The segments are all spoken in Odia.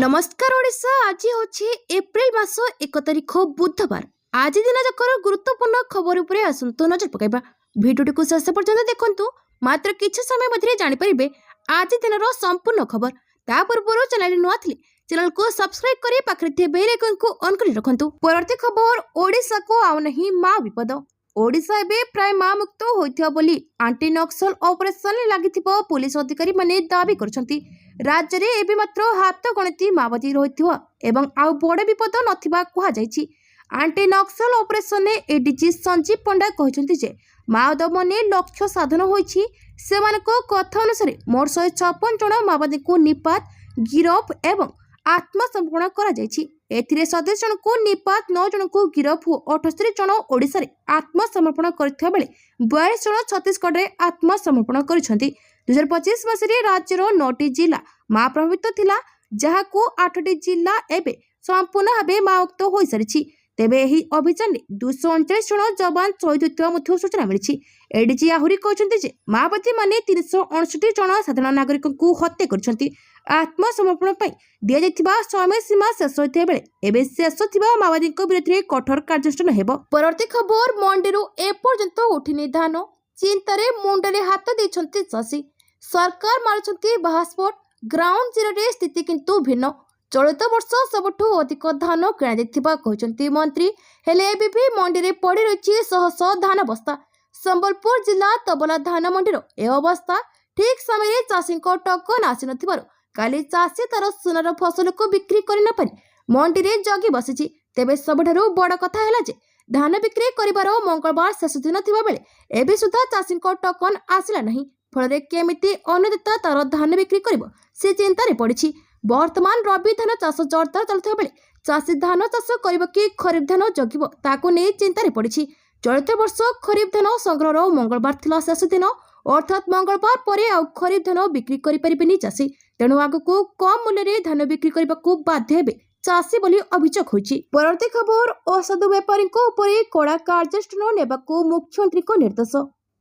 नमस्कार ओडिशा। आज हूँ एप्रिल मास 1 तारिख बुधवार। आज दिन जाकर गुरुत्वपूर्ण खबर उपरे आसंतु नजर पकाइबा। भिडियोटी को शेष पर्यंत देखंतु। मात्र किछि समय मध्य जानि परिबे आज दिन संपूर्ण खबर। ता पूर्व चैनल नुआ थिले चैनल को सब्सक्राइब करी पाखरे थे बेल आइकन को ऑन करी रखंतु। परवर्ती खबर ओडिशा को आउ नहीं मा विपद। ओडिशा एबे प्राय मा मुक्त होइथिबा बोली एंटी नक्सल ऑपरेशन लागिथिबो पुलिस अधिकारी माने दाबी करछंती। राज्य में एबे मात्र हाथ गणति माओवादी रही एवं आउ बड़ विपद नथिबा कहा जायछि। एंटी नक्सल ऑपरेशन में एडीजी संजीव पंडा कहते जे माओवादी ने लक्ष्य साधन होइछि। सेमानको कथा अनुसार मोट 156 जन माओवादी को निपात गिरफ एवं आत्मसमर्पण करा जायछि। एथिरे 27 जन को निपात 9 जन को गिरफ और 78 जन ओडिशा रे आत्मसमर्पण करथिबा बेले 42 जन छत्तीसगढ़ रे आत्मसमर्पण करिसंती। 2025 मसीह राज्यर 9टी जिला माओ प्रभावित थिला, जहाकू 8टी जिला एबे संपूर्ण भावे माओमुक्त हो सारी। तेबे एही अभियान में 239 जन जवान शहीद होता सूचना मिली। एडीजी आहुरी कहते जे माओवादी माने 369 जन साधारण नागरिक को हत्या करछंती। आत्मसमर्पण दि जाइथिबा समय सीमा शेष होइते बेले एबे शेष थिबा माओवादी विरोध में कठोर कार्यानुष्ठान हेबो। परवर्ती खबर मंडीरू एपर्यंत उठिनी धान, चिंतारे मुंडले हाथ देछंती चाषी। सरकार मारुछंती बाहास्पोर्ट। ग्राउंड जीरो रे स्थिति किंतु भिन्न। चलित वर्ष सबठू अधिक धान किणा जाइथिबा कहचंती मंत्री। हेले एबे भी मंडी रे पड़ी रहिछि शह शह धान बस्ता। संबलपुर जिला तबला धान मंडीर ए अवस्था। ठीक समय रे चाषी को टोकन आसी नथिबारु काली चाषी तार सुनार फसल को बिक्री करि न पारि मंडी रे जगी बसिछि। तेबे सबठारु बड़ कथा हैला जे धान बिक्री करिबार मंगलवार शेष दिन थिबा बेले एबे सुधा चाषी को टोकन आसिला नहीं। फल केमिति अन्नदाता तार धान बिक्री करिवो से चिंतार पड़ी। वर्तमान रबी धान चाष जोरदार चलुवा बेले चाषी धान चाष करिवो कि खरीफ धान जगिवो ताकू नहीं चिंतार पड़ी। चलित वर्ष खरीफ धान संग्रह मंगलवार थिला शेष दिन, अर्थात मंगलवार पर आउ खरीफ धान बिक्री करि परिबेनी चाषी। तेणु आगकू कम मूल्य रे धान बिक्री करबाकू बाध्य हेबे चाषी बोली अभियोग होइछि। परवर्ती खबर असाधु व्यापारी उपरे कड़ा कार्यानुष्ठान नेबाकू मुख्यमंत्री को निर्देश।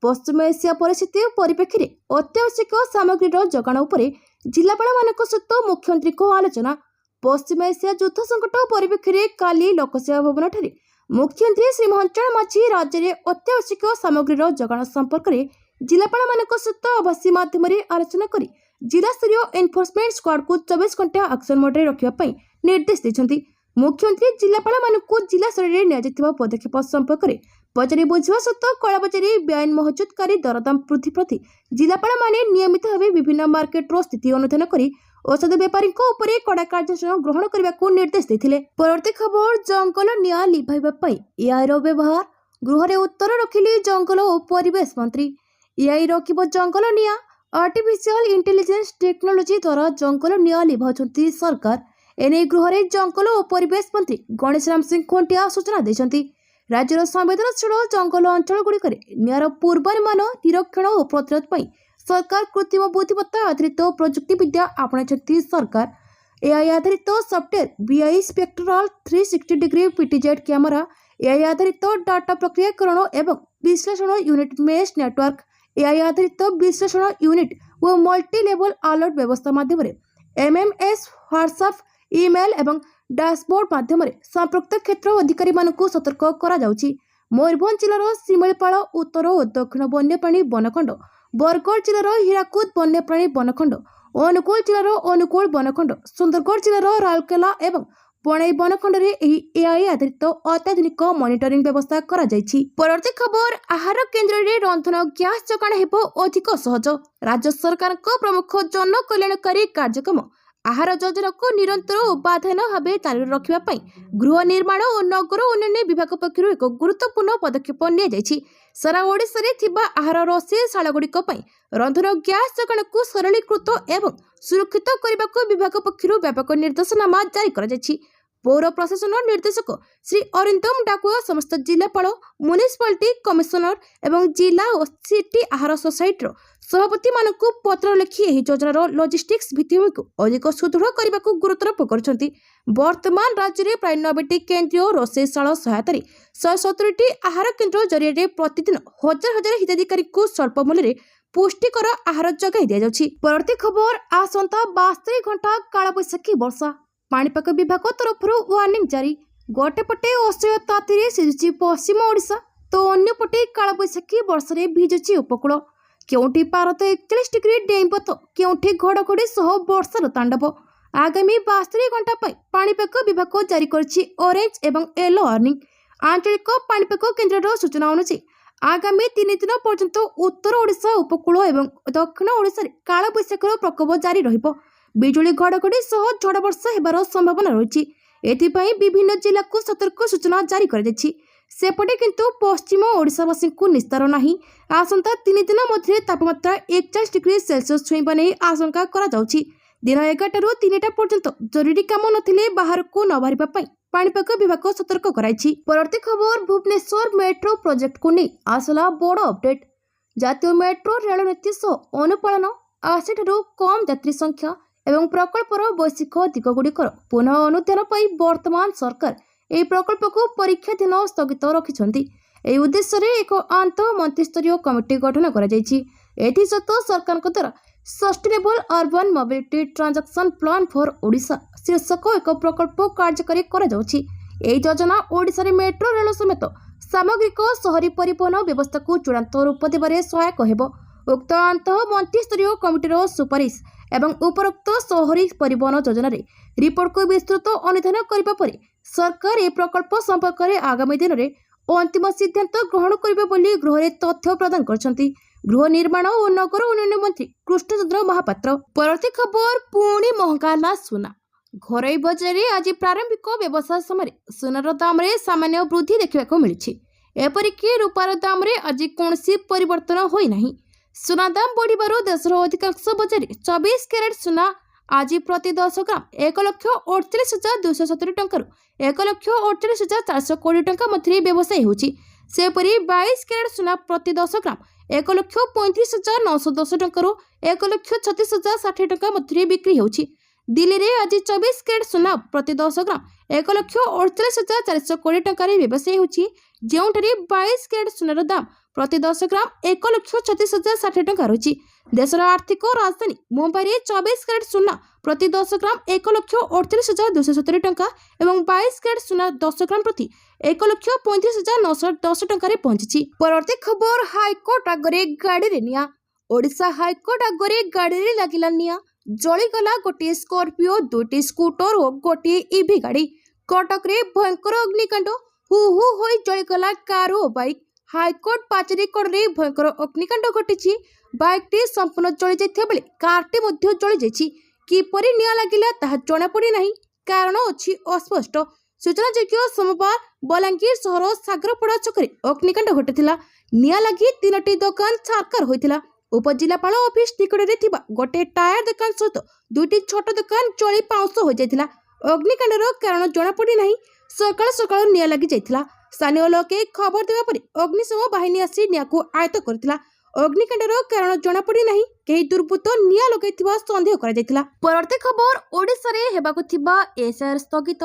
पश्चिम एशिया परिस्थिति परिप्रेक्षी में अत्यावश्यक सामग्री जोगाण उपरे जिलापाल मानक सहित मुख्यमंत्री को आलोचना। पश्चिम एशिया युद्ध संकट परिप्रेक्षी में काली लोकसेवा भवन ठारे मुख्यमंत्री श्री मंचन माझी राज्य में अत्यावश्यक सामग्री जोगाण संपर्क में जिलापाल मानक सहित आभासी माध्यम आलोचना कर जिला स्तरीय एनफोर्समेंट स्क्वाड को 24 घंटा एक्शन मोड रखा निर्देश देते। मुख्यमंत्री जिलापाल मानक जिला स्तर में नियाजिथिबा पदक्षेप संपर्क में पचारि बुझा सहित कलाबजारी बेआईन महोजुतकारी दरदाम वृद्धि प्रति जिलापाल माने नियमित भाव विभिन्न मार्केटर स्थिति अनुधान कर औषध व्यापारी कड़ा कार्यानुष्ठान ग्रहण करने को निर्देश देते। परवर्ती खबर जंगल निआ लिभाइबा एआईर व्यवहार। गृह उत्तर रखिले जंगल और परिवेश मंत्री। एआई रखिब जंगल निआ। आर्टिफिशियल इंटेलिजेंस टेक्नोलोजी द्वारा जंगल निआ लिभाउछंती सरकार। एने गृह जंगल और परिवेश मंत्री गणेश राम सिंह खोंटिया सूचना देछंती। राज्यर संवेदनशील जंगल अंचल गुड़िक निआर पूर्वानुमान निरीक्षण और प्रतिरोध पर सरकार कृत्रिम बुद्धिमत्ता आधारित प्रजुक्ति विद्या आपणाइछंती। सरकार एआई आधारित software BI spectral 360 degree PTZ camera, AI आधारित डाटा प्रक्रियाकरण एवं विश्लेषण यूनिट, मेश नेटवर्क, एआई आधारित विश्लेषण यूनिट और मल्टी लेवल अलर्ट व्यवस्था माध्यम एमएमएस, व्हाट्सएप, ईमेल एवं डैशबोर्ड माध्यम संपृक्त क्षेत्र अधिकारी मानक सतर्क करा जाउछि। मयूरभंज जिलार शिमिलीपाल उत्तर और दक्षिण वन्यप्राणी वनखंड, बरगढ़ जिलार हीराकुद वन्यप्राणी वनखंड, अनुगुल जिलार अनुगुल वनखंड, सुंदरगढ़ जिलार राउरकेला एवं बणाई वनखंड रे एही एआई आधारित अत्याधुनिक मॉनिटरिंग व्यवस्था करा जाइछि। परवर्ती खबर आहार केन्द्र रे रंधन गैस जोगाण हेबो अधिक सहज। राज्य सरकार को प्रमुख जन कल्याणकारी कार्यक्रम आहार योजना को निरंतर उपाधान भाव चालू रखा गृह निर्माण और नगर उन्नयन विभाग पक्षर एक गुरुत्वपूर्ण पदक्षेप नि सारा ओडिशा रे थिबा आहार रोषेई गुड़िक रंधन गैस जोगाण को सरलीकृत एवं सुरक्षित करने को विभाग पक्षर व्यापक निर्देशनामा जारी कर पौर प्रशासन निर्देशक श्री अरिंदम डाकुआ समस्त जिलापाल, म्युनिसिपालिटी कमिशनर एवं जिला और सिटी आहार सोसाइटी सभापति मानक पत्र लिखि एही योजनार लॉजिस्टिक्स भित्तिभूमि को अधिक सुदृढ़ करने को गुरुत्वारोप करछंती। वर्तमान राज्य में प्राय 90टी केन्द्रीय रोषेईशाला सहायतार 170टी आहार केन्द्र जरिए प्रतिदिन हजार हजार हिताधिकारी को स्वल्प मूल्य पुष्टिकर आहार जगाई दि जाउछि। परवर्ती खबर आसंता 72 घंटा कालबैशाखी वर्षा। पाणीपाग विभाग तरफ वार्निंग जारी। गोटे पटे असह्य तातीरे सिझुची पश्चिम ओडिशा तो अन्यपटे कालबैशाखी वर्षा भिजुची उपकूल। केउठी पारद 41 डिग्री डेइंब तो केउठी घड़घड़ी सह वर्षार तांडव। आगामी 72 घंटा पाणीपाग विभाग जारी करछि ऑरेंज एवं येलो वार्निंग। आंचलिक पाणीपाग केन्द्र सूचना अनुसार आगामी 3 दिन पर्यंत उत्तर ओडिशा उपकूल एवं दक्षिण ओडिशा कालबैशाखीर प्रकोप जारी रहिबो। बिजुली घड़घड़ी सह झड़ वर्षा हेबार संभावना रही। एथिपाई विभिन्न जिला को सतर्क सूचना जारी कर सेपटे किंतु पश्चिम ओडिशावासी को निस्तार नहीं। आसंता 3 दिन मध्य तापमात्रा 41 डिग्री सेल्सियस छुईबा नहीं आशंका करा जाउछि। दिन 11 रु 3टा पर्यंत जरूरी काम नथिले बाहर को न बाहरिबा पई पाणीपाग विभाग सतर्क कराइछि। परवर्ती खबर भुवनेश्वर मेट्रो प्रोजेक्ट को नहीं आसला बड़ अपडेट। जातीय मेट्रो रेल नीति सह अनुपालन 80 ठारू कम यात्री संख्या एवं प्रकल्पर वैश्विक दिगगुड़िकर पुनः अनुध्यान पर वर्तमान सरकार यह प्रकल्प को परीक्षा दिन स्थगित रखिछन्ति। एही उद्देश्य रे एक आंत मंत्रिस्तरीय कमिटी गठन करा जायछि। एथि सत्व सरकार द्वारा sustainable urban mobility transaction plan for Odisha शीर्षक एक प्रकल्प कार्यकारी करा जाउछि। एही योजना ओडिशा रे मेट्रो रेल समेत सामग्रिक शहरी परिवहन व्यवस्था को चूड़ांत रूप देबारे सहायक हेबो। उक्त आंत मंत्रिस्तरीय कमिटीर सुपारिश एवं उपरोक्त शहरी परिवहन योजना रे रिपोर्ट को विस्तृत अनुधान करबा परे सरकार ए प्रकल्प संपर्क में आगामी दिन में अंतिम सिद्धांत ग्रहण करिबे बोली गृह तथ्य प्रदान करछन्ति गृह निर्माण और नगर उन्नयन मंत्री कृष्णचंद्र महापात्र। परवर्ती खबर पुणी महंगा सुना। घरोई बजार में आज प्रारंभिक व्यवसाय समय सुनार दाम रे सामान्य वृद्धि देखा मिली। एपरिक रूपार दाम रे आज कौन परिवर्तन होई नहीं। सुना दाम बढ़िबारु देशर अधिकांश बजार 24 कैरेट सुना आज प्रति 10 ग्राम 1,48,270 टंका 1,48,420 टंका मध्य व्यवसाय होछि। सेपरि 22 कैरेट सुना प्रति 10 ग्राम 1,35,910 टंका 1,36,060 टंका मध्य बिक्री होछि। दिल्ली रे आज 24 कैरेट सुना प्रति 10 ग्राम 1,48,420 टंका व्यवसाय होछि। ଯେଉଁଠାରେ 22 कैरेट ସୁନାର ଦାମ प्रति 10 ଗ୍ରାମ 1,36,060 ଟଙ୍କା ରହିଛି। ଦେଶର ଆର୍ଥିକ ରାଜଧାନୀ ମୁମ୍ବାଇରେ 24 कैरेट ସୁନା प्रति 10 ଗ୍ରାମ 1,48,270 ଟଙ୍କା ଏବଂ 22 कैरेट ସୁନା 10 ଗ୍ରାମ ପ୍ରତି 1,35,910 ଟଙ୍କାରେ ପହଞ୍ଚିଛି। ପରବର୍ତ୍ତୀ ଖବର ହାଇକୋର୍ଟ ଆଗରେ ଗାଡ଼ିରେ ନିଆଁ। ଓଡ଼ିଶା ହାଇକୋର୍ଟ ଆଗରେ ଗାଡ଼ିରେ ଲାଗିଲା ନିଆଁ। ଜଳିଗଲା ଗୋଟିଏ ସ୍କର୍ପିଓ, 2ଟି ସ୍କୁଟର ଓ ଗୋଟିଏ ଇଭି ଗାଡ଼ି। କଟକରେ ଭୟଙ୍କର ଅଗ୍ନିକାଣ୍ଡ। हु हु होई जलिगला कार और बाइक। हाईकोर्ट पाचेरी कड़े भयंकर अग्निकांड घटी। बाइक टी संपूर्ण जली जाइथिबा बेले कारटी मध्य जली जाइछि। किपरि निया लागिला ताहा जणा पड़ी नाही, कारण अछि अस्पष्ट। सूचनायोग्य सोमवार बलांगीर सहर सागरपड़ा छकरे अग्निकांड घटिथिला। निया लागि 3टी दुकान छारकार होइथिला। उपजिलापाल ऑफिस निकटरे थिबा गोटे टायर दुकान सहित 2टी छोट दुकान जली पाउंस हो जाइथिला। अग्निकांडर कारण जणा पड़ी नाही। सकाल सकाल निया लगी जाइथिला। स्थानीय लोके खबर देवा परे अग्निशम बाहिनी आसी निया को आयत्त करथिला। अग्निकांडर कारण जणा पड़ी नाही। केही दुर्बृत्त निया लगैथिबा संदेह करा जाइथिला। परवर्ती खबर ओडिसा रे हेबाकु थिबा एसआर स्थगित।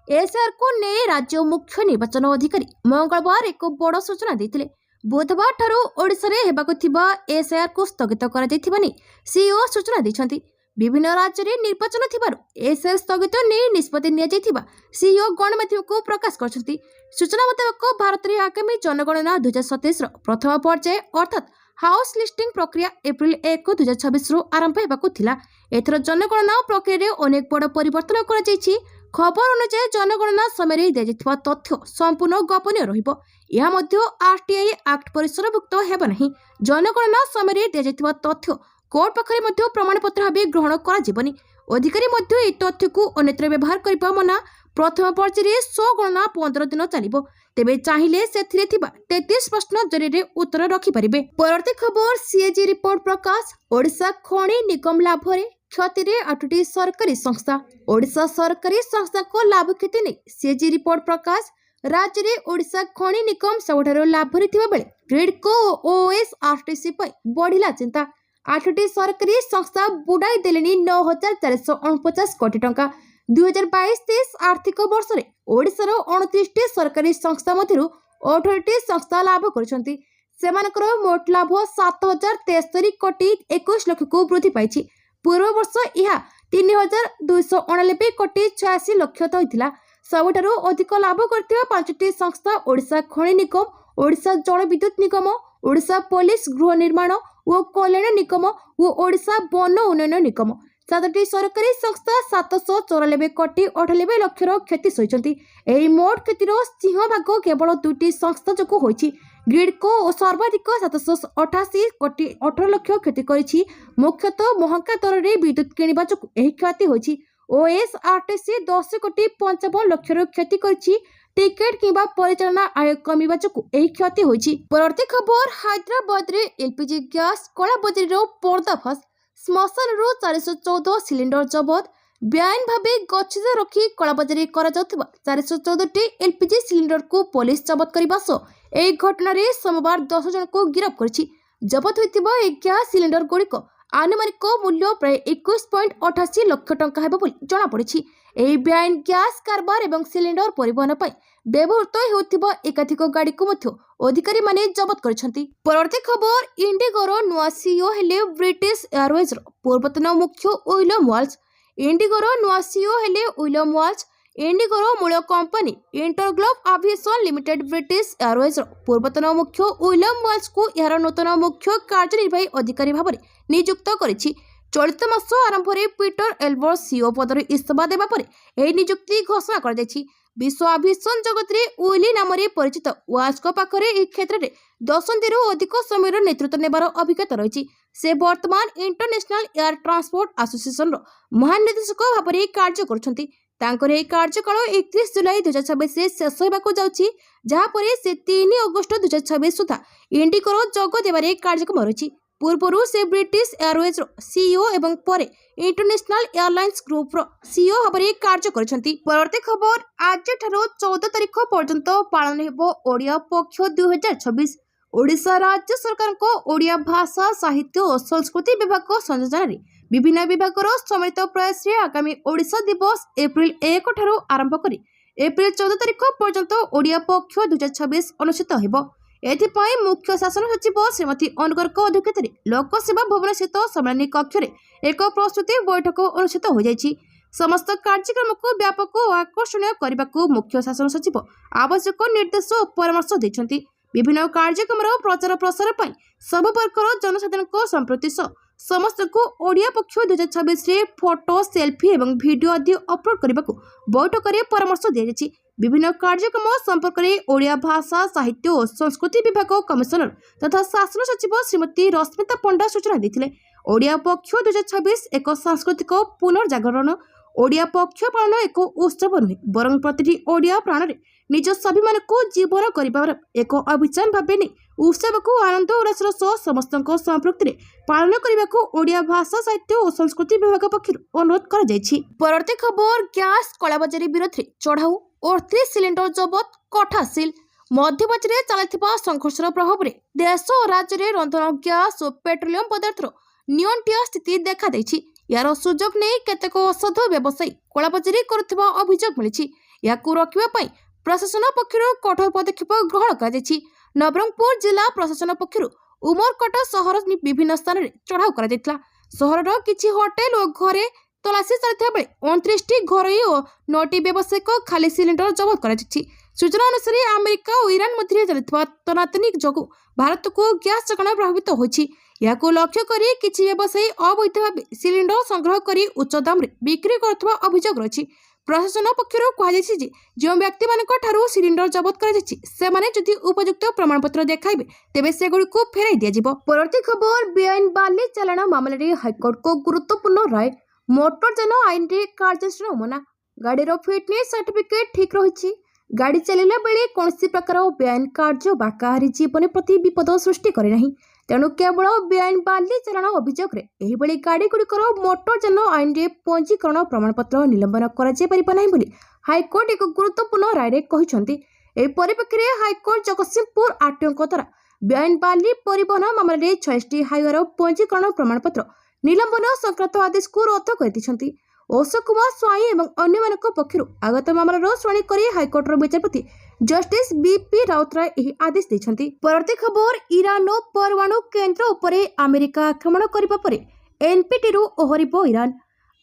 एसआर को ने राज्य मुख्य निर्वाचन अधिकारी मंगलवार एक बड़ सूचना देथिले। बुधवार ठारू ओडिसा रे हेबाकु थिबा एसआर को स्थगित करा जाइथिबा नि सीईओ सूचना दैछन्ति। विभिन्न राज्य रे निर्वाचन थिबारु एसआर स्थगित नहीं निष्पत्ति निया जाइथिबा सीईओ गणमाध्यम को प्रकाश करछन्ति। सूचना मुताबक भारत रे आगामी जनगणना 2027 रो प्रथम पर्याय अर्थात हाउस लिस्टिंग प्रक्रिया एप्रिल 1 2026 रु आरंभ हेबाकु थिला। एथर जनगणना प्रक्रिया रे अनेक बड़ परिवर्तन करा जाइछि। खबर अनुसार जनगणना समय रे दिया जाइथिबा तथ्य संपूर्ण गोपनीय रहिबो। यह मध्य आरटीआई एक्ट परिसरभुक्त हेबा नहीं। जनगणना समय रे दिया जाइथिबा तथ्य कोर्ट पाखरे मध्य प्रमाणपत्र भाव ग्रहण करा जिवनी। अधिकारी मध्य ए तथ्य को अन्यत्र व्यवहार करबा मना। प्रथम पर्याय 100 गणना 15 दिन चलिबो। तेबे चाहिले सेथिरे थिबा 33 प्रश्न जरिए उत्तर रखि परिबे। परवर्ती खबर सीएजी रिपोर्ट प्रकाश। ओडिशा खनि निगम लाभरे क्षति रे 8टी सरकारी संस्था। ओडिशा सरकारी संस्था को लाभ क्षति नै सीएजी रिपोर्ट प्रकाश। राज्य रे ओडिशा खनि निगम सबठारो लाभरे थिबा बेले ग्रिडको ओएसआरटीसी पई बढ़िला चिंता। 8टी सरकारी संस्था बुड़ाई देलेनी 9,449 कोटी टंका। 2022-23 आर्थिक वर्ष रे ओडिशार 29टी सरकारी संस्था मध्यरु 18टी संस्था लाभ करछन्ति। सेमानकर मोट लाभ 7,073 कोटी 21 लाख को वृद्धि पाइछि। पूर्व वर्ष यह 3,289 କୋଟି 86 ଲକ୍ଷ ହୋଇଥିଲା। ସବୁଠାରୁ ଅଧିକ ଲାଭ କରିଥିବା 5ଟି ସଂସ୍ଥା ଓଡ଼ିଶା ଖଣି ନିଗମ, ଓଡ଼ିଶା ଜଳ ବିଦ୍ୟୁତ ନିଗମ, ଓଡ଼ିଶା ପୋଲିସ ଗୃହ ନିର୍ମାଣ ଓ କଲ୍ୟାଣ ନିଗମ ଓ ଓଡ଼ିଶା ବନ ଉନ୍ନୟନ ନିଗମ। 7ଟି ସରକାରୀ ସଂସ୍ଥା 794 କୋଟି 98 ଲକ୍ଷର କ୍ଷତି ସହିଛନ୍ତି। ଏହି ମୋଟ କ୍ଷତିର ସିଂହଭାଗ କେବଳ 2ଟି ସଂସ୍ଥା ଯୋଗୁଁ ହୋଇଛି। ଗ୍ରିଡ୍କୋ ଓ ସର୍ବାଧିକ 788 କୋଟି 18 ଲକ୍ଷ କ୍ଷତି କରିଛି। ମୁଖ୍ୟତଃ ମହଙ୍ଗା ଦରରେ ବିଦ୍ୟୁତ୍ କିଣିବା ଯୋଗୁଁ ଏହି କ୍ଷତି ହୋଇଛି। OSRTC 10 କୋଟି 55 ଲକ୍ଷର କ୍ଷତି କରିଛି। ଟିକେଟ୍ କିମ୍ବା ପରିଚାଳନା ଆୟ କମିବା ଯୋଗୁଁ ଏହି କ୍ଷତି ହୋଇଛି। ପରବର୍ତ୍ତୀ ଖବର, ହାଇଦ୍ରାବାଦରେ LPG ଗ୍ୟାସ୍ କଳାବଜାରୀର ପର୍ଦ୍ଦାଫାଶ। ଶ୍ମଶାନରୁ 414 ସିଲିଣ୍ଡର ଜବତ। ବେଆଇନ ଭାବେ ଗଚ୍ଛିତ ରଖି କଳାବଜାରୀ କରାଯାଉଥିବା 414ଟି LPG ସିଲିଣ୍ଡରକୁ ପୋଲିସ ଜବତ କରିବା ସହ ଏହି ଘଟଣାରେ ସୋମବାର 10 ଜଣଙ୍କୁ ଗିରଫ କରିଛି। ଜବତ ହୋଇଥିବା ଏହି ଗ୍ୟାସ୍ ସିଲିଣ୍ଡର ଗୁଡ଼ିକ ଆନୁମାନିକ ମୂଲ୍ୟ ପ୍ରାୟ 21.88 ଲକ୍ଷ ଟଙ୍କା ହେବ ବୋଲି ଜଣାପଡ଼ିଛି। ଏହି ବେଆଇନ ଗ୍ୟାସ୍ କାରବାର ଏବଂ ସିଲିଣ୍ଡର ପରିବହନ ପାଇଁ ବ୍ୟବହୃତ ହେଉଥିବା ଏକାଧିକ ଗାଡ଼ିକୁ ମଧ୍ୟ ଅଧିକାରୀମାନେ ଜବତ କରିଛନ୍ତି। ପରବର୍ତ୍ତୀ ଖବର, ଇଣ୍ଡିଗୋର ନୂଆ CEO ହେଲେ ବ୍ରିଟିଶ ଏୟାରୱେଜର ପୂର୍ବତନ ମୁଖ୍ୟ ୱିଲିୟମ ୱାଲ୍ସ। ଇଣ୍ଡିଗୋର ନୂଆ CEO ହେଲେ ୱିଲିୟମ ୱାଲ୍ସ। ଇଣ୍ଡିଗୋର ମୂଳ company InterGlobe aviation limited British ଏୟାରୱେଜର ପୂର୍ବତନ ମୁଖ୍ୟ ୱିଲିୟମ ୱାଲ୍ସଙ୍କୁ ଏହାର ନୂତନ ମୁଖ୍ୟ କାର୍ଯ୍ୟନିର୍ବାହୀ ଅଧିକାରୀ ଭାବରେ ନିଯୁକ୍ତ କରିଛି। ଚଳିତ ମାସ ଆରମ୍ଭରେ ପିଟର ଏଲବର୍ଟ CEO ପଦରୁ ଇସ୍ତଫା ଦେବା ପରେ ଏହି ନିଯୁକ୍ତି ଘୋଷଣା କରାଯାଇଛି। ବିଶ୍ୱ ଆଭିଏସନ ଜଗତରେ ୱିଲି ନାମରେ ପରିଚିତ ୱାଲ୍ସଙ୍କ ପାଖରେ ଏହି କ୍ଷେତ୍ରରେ ଦଶନ୍ଧିରୁ ଅଧିକ ସମୟର ନେତୃତ୍ୱ ନେବାର ଅଭିଜ୍ଞତା ରହିଛି। ସେ ବର୍ତ୍ତମାନ ଇଣ୍ଟରନ୍ୟାସନାଲ ଏୟାର ଟ୍ରାନ୍ସପୋର୍ଟ ଆସୋସିଏସନର ମହାନିର୍ଦ୍ଦେଶକ ଭାବରେ କାର୍ଯ୍ୟ କରୁଛନ୍ତି। ତାଙ୍କର ଏହି କାର୍ଯ୍ୟକାଳ 31 ଜୁଲାଇ 2026ରେ ଶେଷ ହେବାକୁ ଯାଉଛି, ଯାହାପରେ ସେ 3 ଅଗଷ୍ଟ 2026 ସୁଦ୍ଧା ଇଣ୍ଡିଗୋର ଯୋଗ ଦେବାରେ କାର୍ଯ୍ୟକ୍ରମ ରହିଛି। ପୂର୍ବରୁ ସେ ବ୍ରିଟିଶ ଏୟାରୱେଜର CEO ଏବଂ ପରେ ଇଣ୍ଟରନ୍ୟାସନାଲ ଏୟାରଲାଇନ୍ସ ଗ୍ରୁପର CEO ଭାବରେ କାର୍ଯ୍ୟ କରିଛନ୍ତି। ପରବର୍ତ୍ତୀ ଖବର, ଆଜିଠାରୁ 14 ତାରିଖ ପର୍ଯ୍ୟନ୍ତ ପାଳନ ହେବ ଓଡ଼ିଆ ପକ୍ଷ 2026। ଓଡ଼ିଶା ରାଜ୍ୟ ସରକାରଙ୍କ ଓଡ଼ିଆ ଭାଷା, ସାହିତ୍ୟ ଓ ସଂସ୍କୃତି ବିଭାଗ ସଂଯୋଜନାରେ ବିଭିନ୍ନ ବିଭାଗର ସମ୍ମିଳିତ ପ୍ରୟାସରେ ଆଗାମୀ ଓଡ଼ିଶା ଦିବସ ଏପ୍ରିଲ 1 ଠାରୁ ଆରମ୍ଭ କରି ଏପ୍ରିଲ 14 ତାରିଖ ପର୍ଯ୍ୟନ୍ତ ଓଡ଼ିଆ ପକ୍ଷ 2026 ଅନୁଷ୍ଠିତ ହେବ। ଏଥିପାଇଁ ମୁଖ୍ୟ ଶାସନ ସଚିବ ଶ୍ରୀମତୀ ଅନୁଗରଙ୍କ ଅଧ୍ୟକ୍ଷତାରେ ଲୋକସେବା ଭବନସ୍ଥିତ ସମ୍ମିଳନୀ କକ୍ଷରେ ଏକ ପ୍ରସ୍ତୁତି ବୈଠକ ଅନୁଷ୍ଠିତ ହୋଇଯାଇଛି। ସମସ୍ତ କାର୍ଯ୍ୟକ୍ରମକୁ ବ୍ୟାପକ ଓ ଆକର୍ଷଣୀୟ କରିବାକୁ ମୁଖ୍ୟ ଶାସନ ସଚିବ ଆବଶ୍ୟକ ନିର୍ଦ୍ଦେଶ ଓ ପରାମର୍ଶ ଦେଇଛନ୍ତି। ବିଭିନ୍ନ କାର୍ଯ୍ୟକ୍ରମର ପ୍ରଚାର ପ୍ରସାର ପାଇଁ ସବୁ ବର୍ଗର ଜନସାଧାରଣଙ୍କ ସମ୍ପୃକ୍ତି ସହ ସମସ୍ତଙ୍କୁ ଓଡ଼ିଆ ପକ୍ଷ 2026ରେ ଫଟୋ, ସେଲ୍ଫି ଏବଂ ଭିଡ଼ିଓ ଆଦି ଅପଲୋଡ କରିବାକୁ ବୈଠକରେ ପରାମର୍ଶ ଦିଆଯାଇଛି। ବିଭିନ୍ନ କାର୍ଯ୍ୟକ୍ରମ ସମ୍ପର୍କରେ ଓଡ଼ିଆ ଭାଷା, ସାହିତ୍ୟ ଓ ସଂସ୍କୃତି ବିଭାଗ କମିଶନର ତଥା ଶାସନ ସଚିବ ଶ୍ରୀମତୀ ରଶ୍ମିତା ପଣ୍ଡା ସୂଚନା ଦେଇଥିଲେ। ଓଡ଼ିଆ ପକ୍ଷ 2026 ଏକ ସାଂସ୍କୃତିକ ପୁନର୍ଜାଗରଣ। ଓଡ଼ିଆ ପକ୍ଷ ପାଳନ ଏକ ଉତ୍ସବ ନୁହେଁ, ବରଂ ପ୍ରତିଟି ଓଡ଼ିଆ ପ୍ରାଣରେ ନିଜ ସ୍ୱାଭିମାନକୁ ଜୀବନ କରିବାର ଏକ ଅଭିଯାନ ଭାବେ ନେଇ ଉତ୍ସବକୁ ଆନନ୍ଦ ଉଲ୍ଲାସର ସହ ସମସ୍ତଙ୍କ ସମ୍ପୃକ୍ତିରେ ପାଳନ କରିବାକୁ ଓଡ଼ିଆ ଭାଷା, ସାହିତ୍ୟ ଓ ସଂସ୍କୃତି ବିଭାଗ ପକ୍ଷରୁ ଅନୁରୋଧ କରାଯାଇଛି। ପରବର୍ତ୍ତୀ ଖବର, ଗ୍ୟାସ୍ କଳାବଜାରୀ ବିରୋଧରେ ଚଢ଼ାଉ, 38 ସିଲିଣ୍ଡର ଜବତ, କୋଠା ସିଲ୍। ମଧ୍ୟପ୍ରାଚ୍ୟରେ ଚାଲିଥିବା ସଂଘର୍ଷର ପ୍ରଭାବରେ ଦେଶ ଓ ରାଜ୍ୟରେ ରନ୍ଧନ ଗ୍ୟାସ୍ ଓ ପେଟ୍ରୋଲିୟମ ପଦାର୍ଥର ନିଅଣ୍ଟିଆ ସ୍ଥିତି ଦେଖାଦେଇଛି। ଏହାର ସୁଯୋଗ ନେଇ କେତେକ ଅସାଧୁ ବ୍ୟବସାୟୀ କଳାବଜାରୀ କରୁଥିବା ଅଭିଯୋଗ ମିଳିଛି। ଏହାକୁ ରୋକିବା ପାଇଁ ପ୍ରଶାସନ ପକ୍ଷରୁ କଠୋର ପଦକ୍ଷେପ ଗ୍ରହଣ କରାଯାଇଛି। ନବରଙ୍ଗପୁର ଜିଲ୍ଲା ପ୍ରଶାସନ ପକ୍ଷରୁ ଉମରକୋଟ ସହର ବିଭିନ୍ନ ସ୍ଥାନରେ ଚଢ଼ାଉ କରାଯାଇଥିଲା। ସହରର କିଛି ହୋଟେଲ ଓ ଘରେ ତଲାସି ଚାଲିଥିବା ବେଳେ 29ଟି ଘରୋଇ ଓ 9ଟି ବ୍ୟବସାୟିକ ଖାଲି ସିଲିଣ୍ଡର ଜବତ କରାଯାଇଛି। ସୂଚନା ଅନୁସାରେ ଆମେରିକା ଓ ଇରାନ ମଧ୍ୟରେ ଚାଲିଥିବା ତନାତନି ଯୋଗୁଁ ଭାରତକୁ ଗ୍ୟାସ୍ ଯୋଗାଣ ପ୍ରଭାବିତ ହୋଇଛି। ଏହାକୁ ଲକ୍ଷ୍ୟ କରି କିଛି ବ୍ୟବସାୟୀ ଅବୈଧ ଭାବେ ସିଲିଣ୍ଡର ସଂଗ୍ରହ କରି ଉଚ୍ଚ ଦାମରେ ବିକ୍ରି କରୁଥିବା ଅଭିଯୋଗ ରହିଛି। ପ୍ରଶାସନ ପକ୍ଷରୁ କୁହାଯାଇଛି ଯେ ଯେଉଁ ବ୍ୟକ୍ତିମାନଙ୍କ ଠାରୁ ସିଲିଣ୍ଡର ଜବତ କରାଯାଇଛି ସେମାନେ ଯଦି ଉପଯୁକ୍ତ ପ୍ରମାଣପତ୍ର ଦେଖାଇବେ ତେବେ ସେଗୁଡ଼ିକୁ ଫେରାଇ ଦିଆଯିବ। ପରବର୍ତ୍ତୀ ଖବର, ବେଆଇନ ବାଲି ଚାଲାଣ ମାମଲାରେ ହାଇକୋର୍ଟଙ୍କ ଗୁରୁତ୍ୱପୂର୍ଣ୍ଣ ରାୟ। ମୋଟରଯାନ ଆଇନରେ କାର୍ଯ୍ୟାନୁଷ୍ଠାନ ମନା। ଗାଡ଼ିର ଫିଟନେସ୍ ସାର୍ଟିଫିକେଟ୍ ଠିକ୍ ରହିଛି। ଗାଡ଼ି ଚାଲିଲା ବେଳେ କୌଣସି ପ୍ରକାର ବେଆଇନ କାର୍ଯ୍ୟ ବା କାହାରି ଜୀବନ ପ୍ରତି ବିପଦ ସୃଷ୍ଟି କରେ ନାହିଁ। ତେଣୁ କେବଳ ବେଆଇନ ବାଲି ଚାଲାଣ ଅଭିଯୋଗରେ ଏହିଭଳି ଗାଡ଼ିଗୁଡ଼ିକର ମୋଟରଯାନ ଆଇନରେ ପଞ୍ଜୀକରଣ ପ୍ରମାଣପତ୍ର ନିଲମ୍ବନ କରାଯାଇପାରିବ ନାହିଁ ବୋଲି ହାଇକୋର୍ଟ ଏକ ଗୁରୁତ୍ୱପୂର୍ଣ୍ଣ ରାୟରେ କହିଛନ୍ତି। ଏହି ପରିପ୍ରେକ୍ଷୀରେ ହାଇକୋର୍ଟ ଜଗତସିଂହପୁର ଆରଟିଓଙ୍କ ଦ୍ୱାରା ବେଆଇନ ବାଲି ପରିବହନ ମାମଲାରେ 46ଟି ହାଇୱେର ପଞ୍ଜୀକରଣ ପ୍ରମାଣପତ୍ର ନିଲମ୍ବନ ସଂକ୍ରାନ୍ତ ଆଦେଶକୁ ରଦ୍ଦ କରିଦେଇଛନ୍ତି। ଅଶୋକ କୁମାର ସ୍ୱାଇଁ ଏବଂ ଅନ୍ୟମାନଙ୍କ ପକ୍ଷରୁ ଆଗତ ମାମଲାର ଶୁଣାଣି କରି ହାଇକୋର୍ଟର ବିଚାରପତି ଜଷ୍ଟିସ୍ ବି.ପି. ରାଉତରାୟ ଏହି ଆଦେଶ ଦେଇଛନ୍ତି। ପରବର୍ତ୍ତୀ ଖବର, ଇରାନର ପରମାଣୁ କେନ୍ଦ୍ର ଉପରେ ଆମେରିକା ଆକ୍ରମଣ କରିବା ପରେ ଏନ୍ପିଟିରୁ ଓହରିବ ଇରାନ।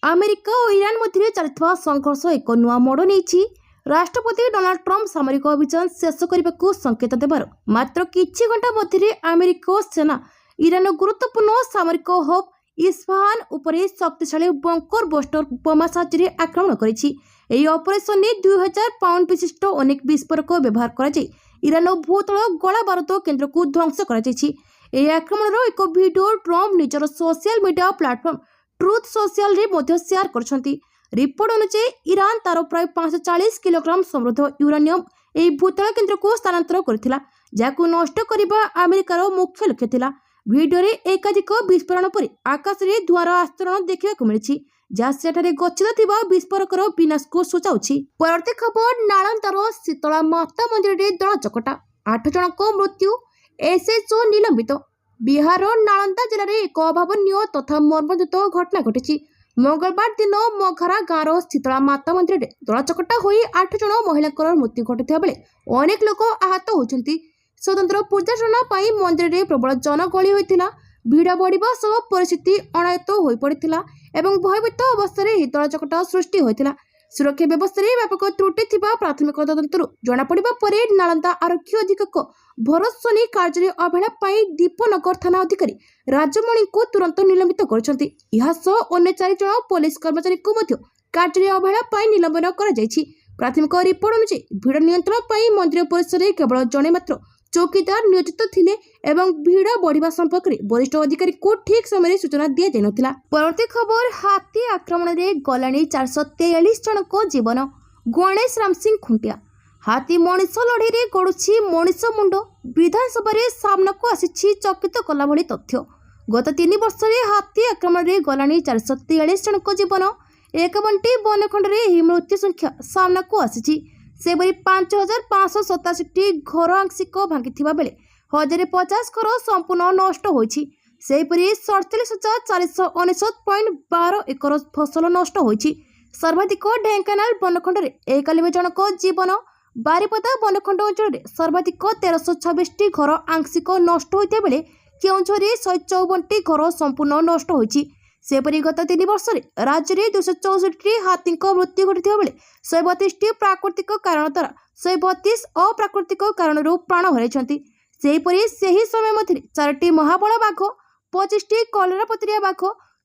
ଆମେରିକା ଓ ଇରାନ ମଧ୍ୟରେ ଚାଲିଥିବା ସଂଘର୍ଷ ଏକ ନୂଆ ମୋଡ଼ ନେଇଛି। ରାଷ୍ଟ୍ରପତି ଡୋନାଲ୍ଡ ଟ୍ରମ୍ପ ସାମରିକ ଅଭିଯାନ ଶେଷ କରିବାକୁ ସଂକେତ ଦେବାର ମାତ୍ର କିଛି ଘଣ୍ଟା ମଧ୍ୟରେ ଆମେରିକା ସେନା ଇରାନର ଗୁରୁତ୍ୱପୂର୍ଣ୍ଣ ସାମରିକ ହବ୍ ଇସ୍ଫାହାନ ଉପରେ ଶକ୍ତିଶାଳୀ ବଙ୍କର ବଷ୍ଟର ବୋମା ସାହାଯ୍ୟରେ ଆକ୍ରମଣ କରିଛି। ଏହି ଅପରେସନରେ 2000 ପାଉଣ୍ଡ ବିଶିଷ୍ଟ ଅନେକ ବିସ୍ଫୋରକ ବ୍ୟବହାର କରାଯାଇ ଇରାନର ଭୂତଳ ଗୋଳା ବାରୁଦ କେନ୍ଦ୍ରକୁ ଧ୍ୱଂସ କରାଯାଇଛି। ଏହି ଆକ୍ରମଣର ଏକ ଭିଡିଓ ଟ୍ରମ୍ପ ନିଜର ସୋସିଆଲ ମିଡିଆ ପ୍ଲାଟଫର୍ମ ଟ୍ରୁଥ ସୋସିଆଲରେ ମଧ୍ୟ ସେୟାର କରିଛନ୍ତି। ରିପୋର୍ଟ ଅନୁଯାୟୀ ଇରାନ ତାର ପ୍ରାୟ 540 କିଲୋଗ୍ରାମ ସମୃଦ୍ଧ ୟୁରାନିୟମ୍ ଏହି ଭୂତଳ କେନ୍ଦ୍ରକୁ ସ୍ଥାନାନ୍ତର କରିଥିଲା, ଯାହାକୁ ନଷ୍ଟ କରିବା ଆମେରିକାର ମୁଖ୍ୟ ଲକ୍ଷ୍ୟ ଥିଲା। ଭିଡିଓରେ ଏକାଧିକ ବିସ୍ଫୋରଣ ପରେ ଆକାଶରେ ଧୂଆଁର ଆସ୍ତରଣ ଦେଖିବାକୁ ମିଳିଛି, ଯାହା ସେଠାରେ ଗଚ୍ଛିତ ଥିବା ବିସ୍ଫୋରକର ବିନାଶକୁ ସୂଚାଉଛି। ପରବର୍ତ୍ତୀ ଖବର, ନାଳନ୍ଦାର ଶୀତଳା ମାତା ମନ୍ଦିରରେ ଦଳ ଚକଟା, 8 ଜଣଙ୍କ ମୃତ୍ୟୁ, ଏସ୍ଏଚ୍ଓ ନିଲମ୍ବିତ। ବିହାରର ନାଳନ୍ଦା ଜିଲ୍ଲାରେ ଏକ ଅଭାବନୀୟ ତଥା ମର୍ମନ୍ତୁଦ ଘଟଣା ଘଟିଛି। ମଙ୍ଗଳବାର ଦିନ ମଘାରା ଗାଁର ଶୀତଳା ମାତା ମନ୍ଦିରରେ ଦଳଚକଟା ହୋଇ 8 ଜଣ ମହିଳାଙ୍କର ମୃତ୍ୟୁ ଘଟିଥିବା ବେଳେ ଅନେକ ଲୋକ ଆହତ ହୋଇଛନ୍ତି। ସ୍ୱତନ୍ତ୍ର ପୂଜାର୍ଚ୍ଚନା ପାଇଁ ମନ୍ଦିରରେ ପ୍ରବଳ ଜନଗହଳି ହୋଇଥିଲା। ଭିଡ଼ ବଢ଼ିବା ସହ ପରିସ୍ଥିତି ଅଣାୟତ୍ତ ହୋଇପଡ଼ିଥିଲା ଏବଂ ଭୟଭୀତ ଅବସ୍ଥାରେ ଏହି ଦଳଚକଟା ସୃଷ୍ଟି ହୋଇଥିଲା। ସୁରକ୍ଷା ବ୍ୟବସ୍ଥାରେ ବ୍ୟାପକ ତ୍ରୁଟି ଥିବା ପ୍ରାଥମିକ ତଦନ୍ତରୁ ଜଣାପଡ଼ିବା ପରେ ନାଳନ୍ଦା ଆରକ୍ଷୀ ଅଧୀକ୍ଷକ ଭରତ ସୋନି କାର୍ଯ୍ୟରେ ଅବହେଳା ପାଇଁ ଦୀପନଗର ଥାନା ଅଧିକାରୀ ରାଜମଣିଙ୍କୁ ତୁରନ୍ତ ନିଲମ୍ବିତ କରିଛନ୍ତି। ଏହା ସହ ଅନ୍ୟ 4 ଜଣ ପୋଲିସ କର୍ମଚାରୀଙ୍କୁ ମଧ୍ୟ କାର୍ଯ୍ୟରେ ଅବହେଳା ପାଇଁ ନିଲମ୍ବନ କରାଯାଇଛି। ପ୍ରାଥମିକ ରିପୋର୍ଟ ଅନୁଯାୟୀ ଭିଡ଼ ନିୟନ୍ତ୍ରଣ ପାଇଁ ମନ୍ଦିର ପରିସରରେ କେବଳ ଜଣେ ମାତ୍ର ଚୌକିଦାର ନିୟୋଜିତ ଥିଲେ ଏବଂ ଭିଡ଼ ବଢ଼ିବା ସମ୍ପର୍କରେ ବରିଷ୍ଠ ଅଧିକାରୀଙ୍କୁ ଠିକ୍ ସମୟରେ ସୂଚନା ଦିଆଯାଇନଥିଲା। ପରବର୍ତ୍ତୀ ଖବର, ହାତୀ ଆକ୍ରମଣରେ ଗଲାଣି 443 ଜଣଙ୍କ ଜୀବନ, ଗଣେଶ ରାମ ସିଂ ଖୁଣ୍ଟିଆ। ହାତୀ ମଣିଷ ଲଢ଼େଇରେ ଗଡ଼ୁଛି ମଣିଷ ମୁଣ୍ଡ, ବିଧାନସଭାରେ ସାମ୍ନାକୁ ଆସିଛି ଚକିତ କଲା ଭଳି ତଥ୍ୟ। ଗତ 3 ବର୍ଷରେ ହାତୀ ଆକ୍ରମଣରେ ଗଲାଣି 443 ଜଣଙ୍କ ଜୀବନ। 51ଟି ବନଖଣ୍ଡରେ ଏହି ମୃତ୍ୟୁ ସଂଖ୍ୟା ସାମ୍ନାକୁ ଆସିଛି। ସେପରି 5587ଟି ଘର ଆଂଶିକ ଭାଙ୍ଗିଥିବା ବେଳେ 1050 ଘର ସମ୍ପୂର୍ଣ୍ଣ ନଷ୍ଟ ହୋଇଛି। ସେହିପରି 47,499.12 ଏକର ଫସଲ ନଷ୍ଟ ହୋଇଛି। ସର୍ବାଧିକ ଢେଙ୍କାନାଳ ବନଖଣ୍ଡରେ 41 ଜଣଙ୍କ ଜୀବନ, ବାରିପଦା ବନଖଣ୍ଡ ଅଞ୍ଚଳରେ ସର୍ବାଧିକ 1326ଟି ଘର ଆଂଶିକ ନଷ୍ଟ ହୋଇଥିବା ବେଳେ କେଉଁଝରରେ 154ଟି ଘର ସମ୍ପୂର୍ଣ୍ଣ ନଷ୍ଟ ହୋଇଛି। ସେପରି ଗତ 3 ବର୍ଷରେ ରାଜ୍ୟରେ 264ଟି ହାତୀଙ୍କ ମୃତ୍ୟୁ ଘଟିଥିବା ବେଳେ 132ଟି ପ୍ରାକୃତିକ କାରଣ ଦ୍ୱାରା 132 ଅପ୍ରାକୃତିକ କାରଣରୁ ପ୍ରାଣ ହରାଇଛନ୍ତି। ସେହିପରି ସେହି ସମୟ ମଧ୍ୟରେ 4ଟି ମହାବଳ ବାଘ, 25ଟି କଲରାପତରିଆ ବାଘ,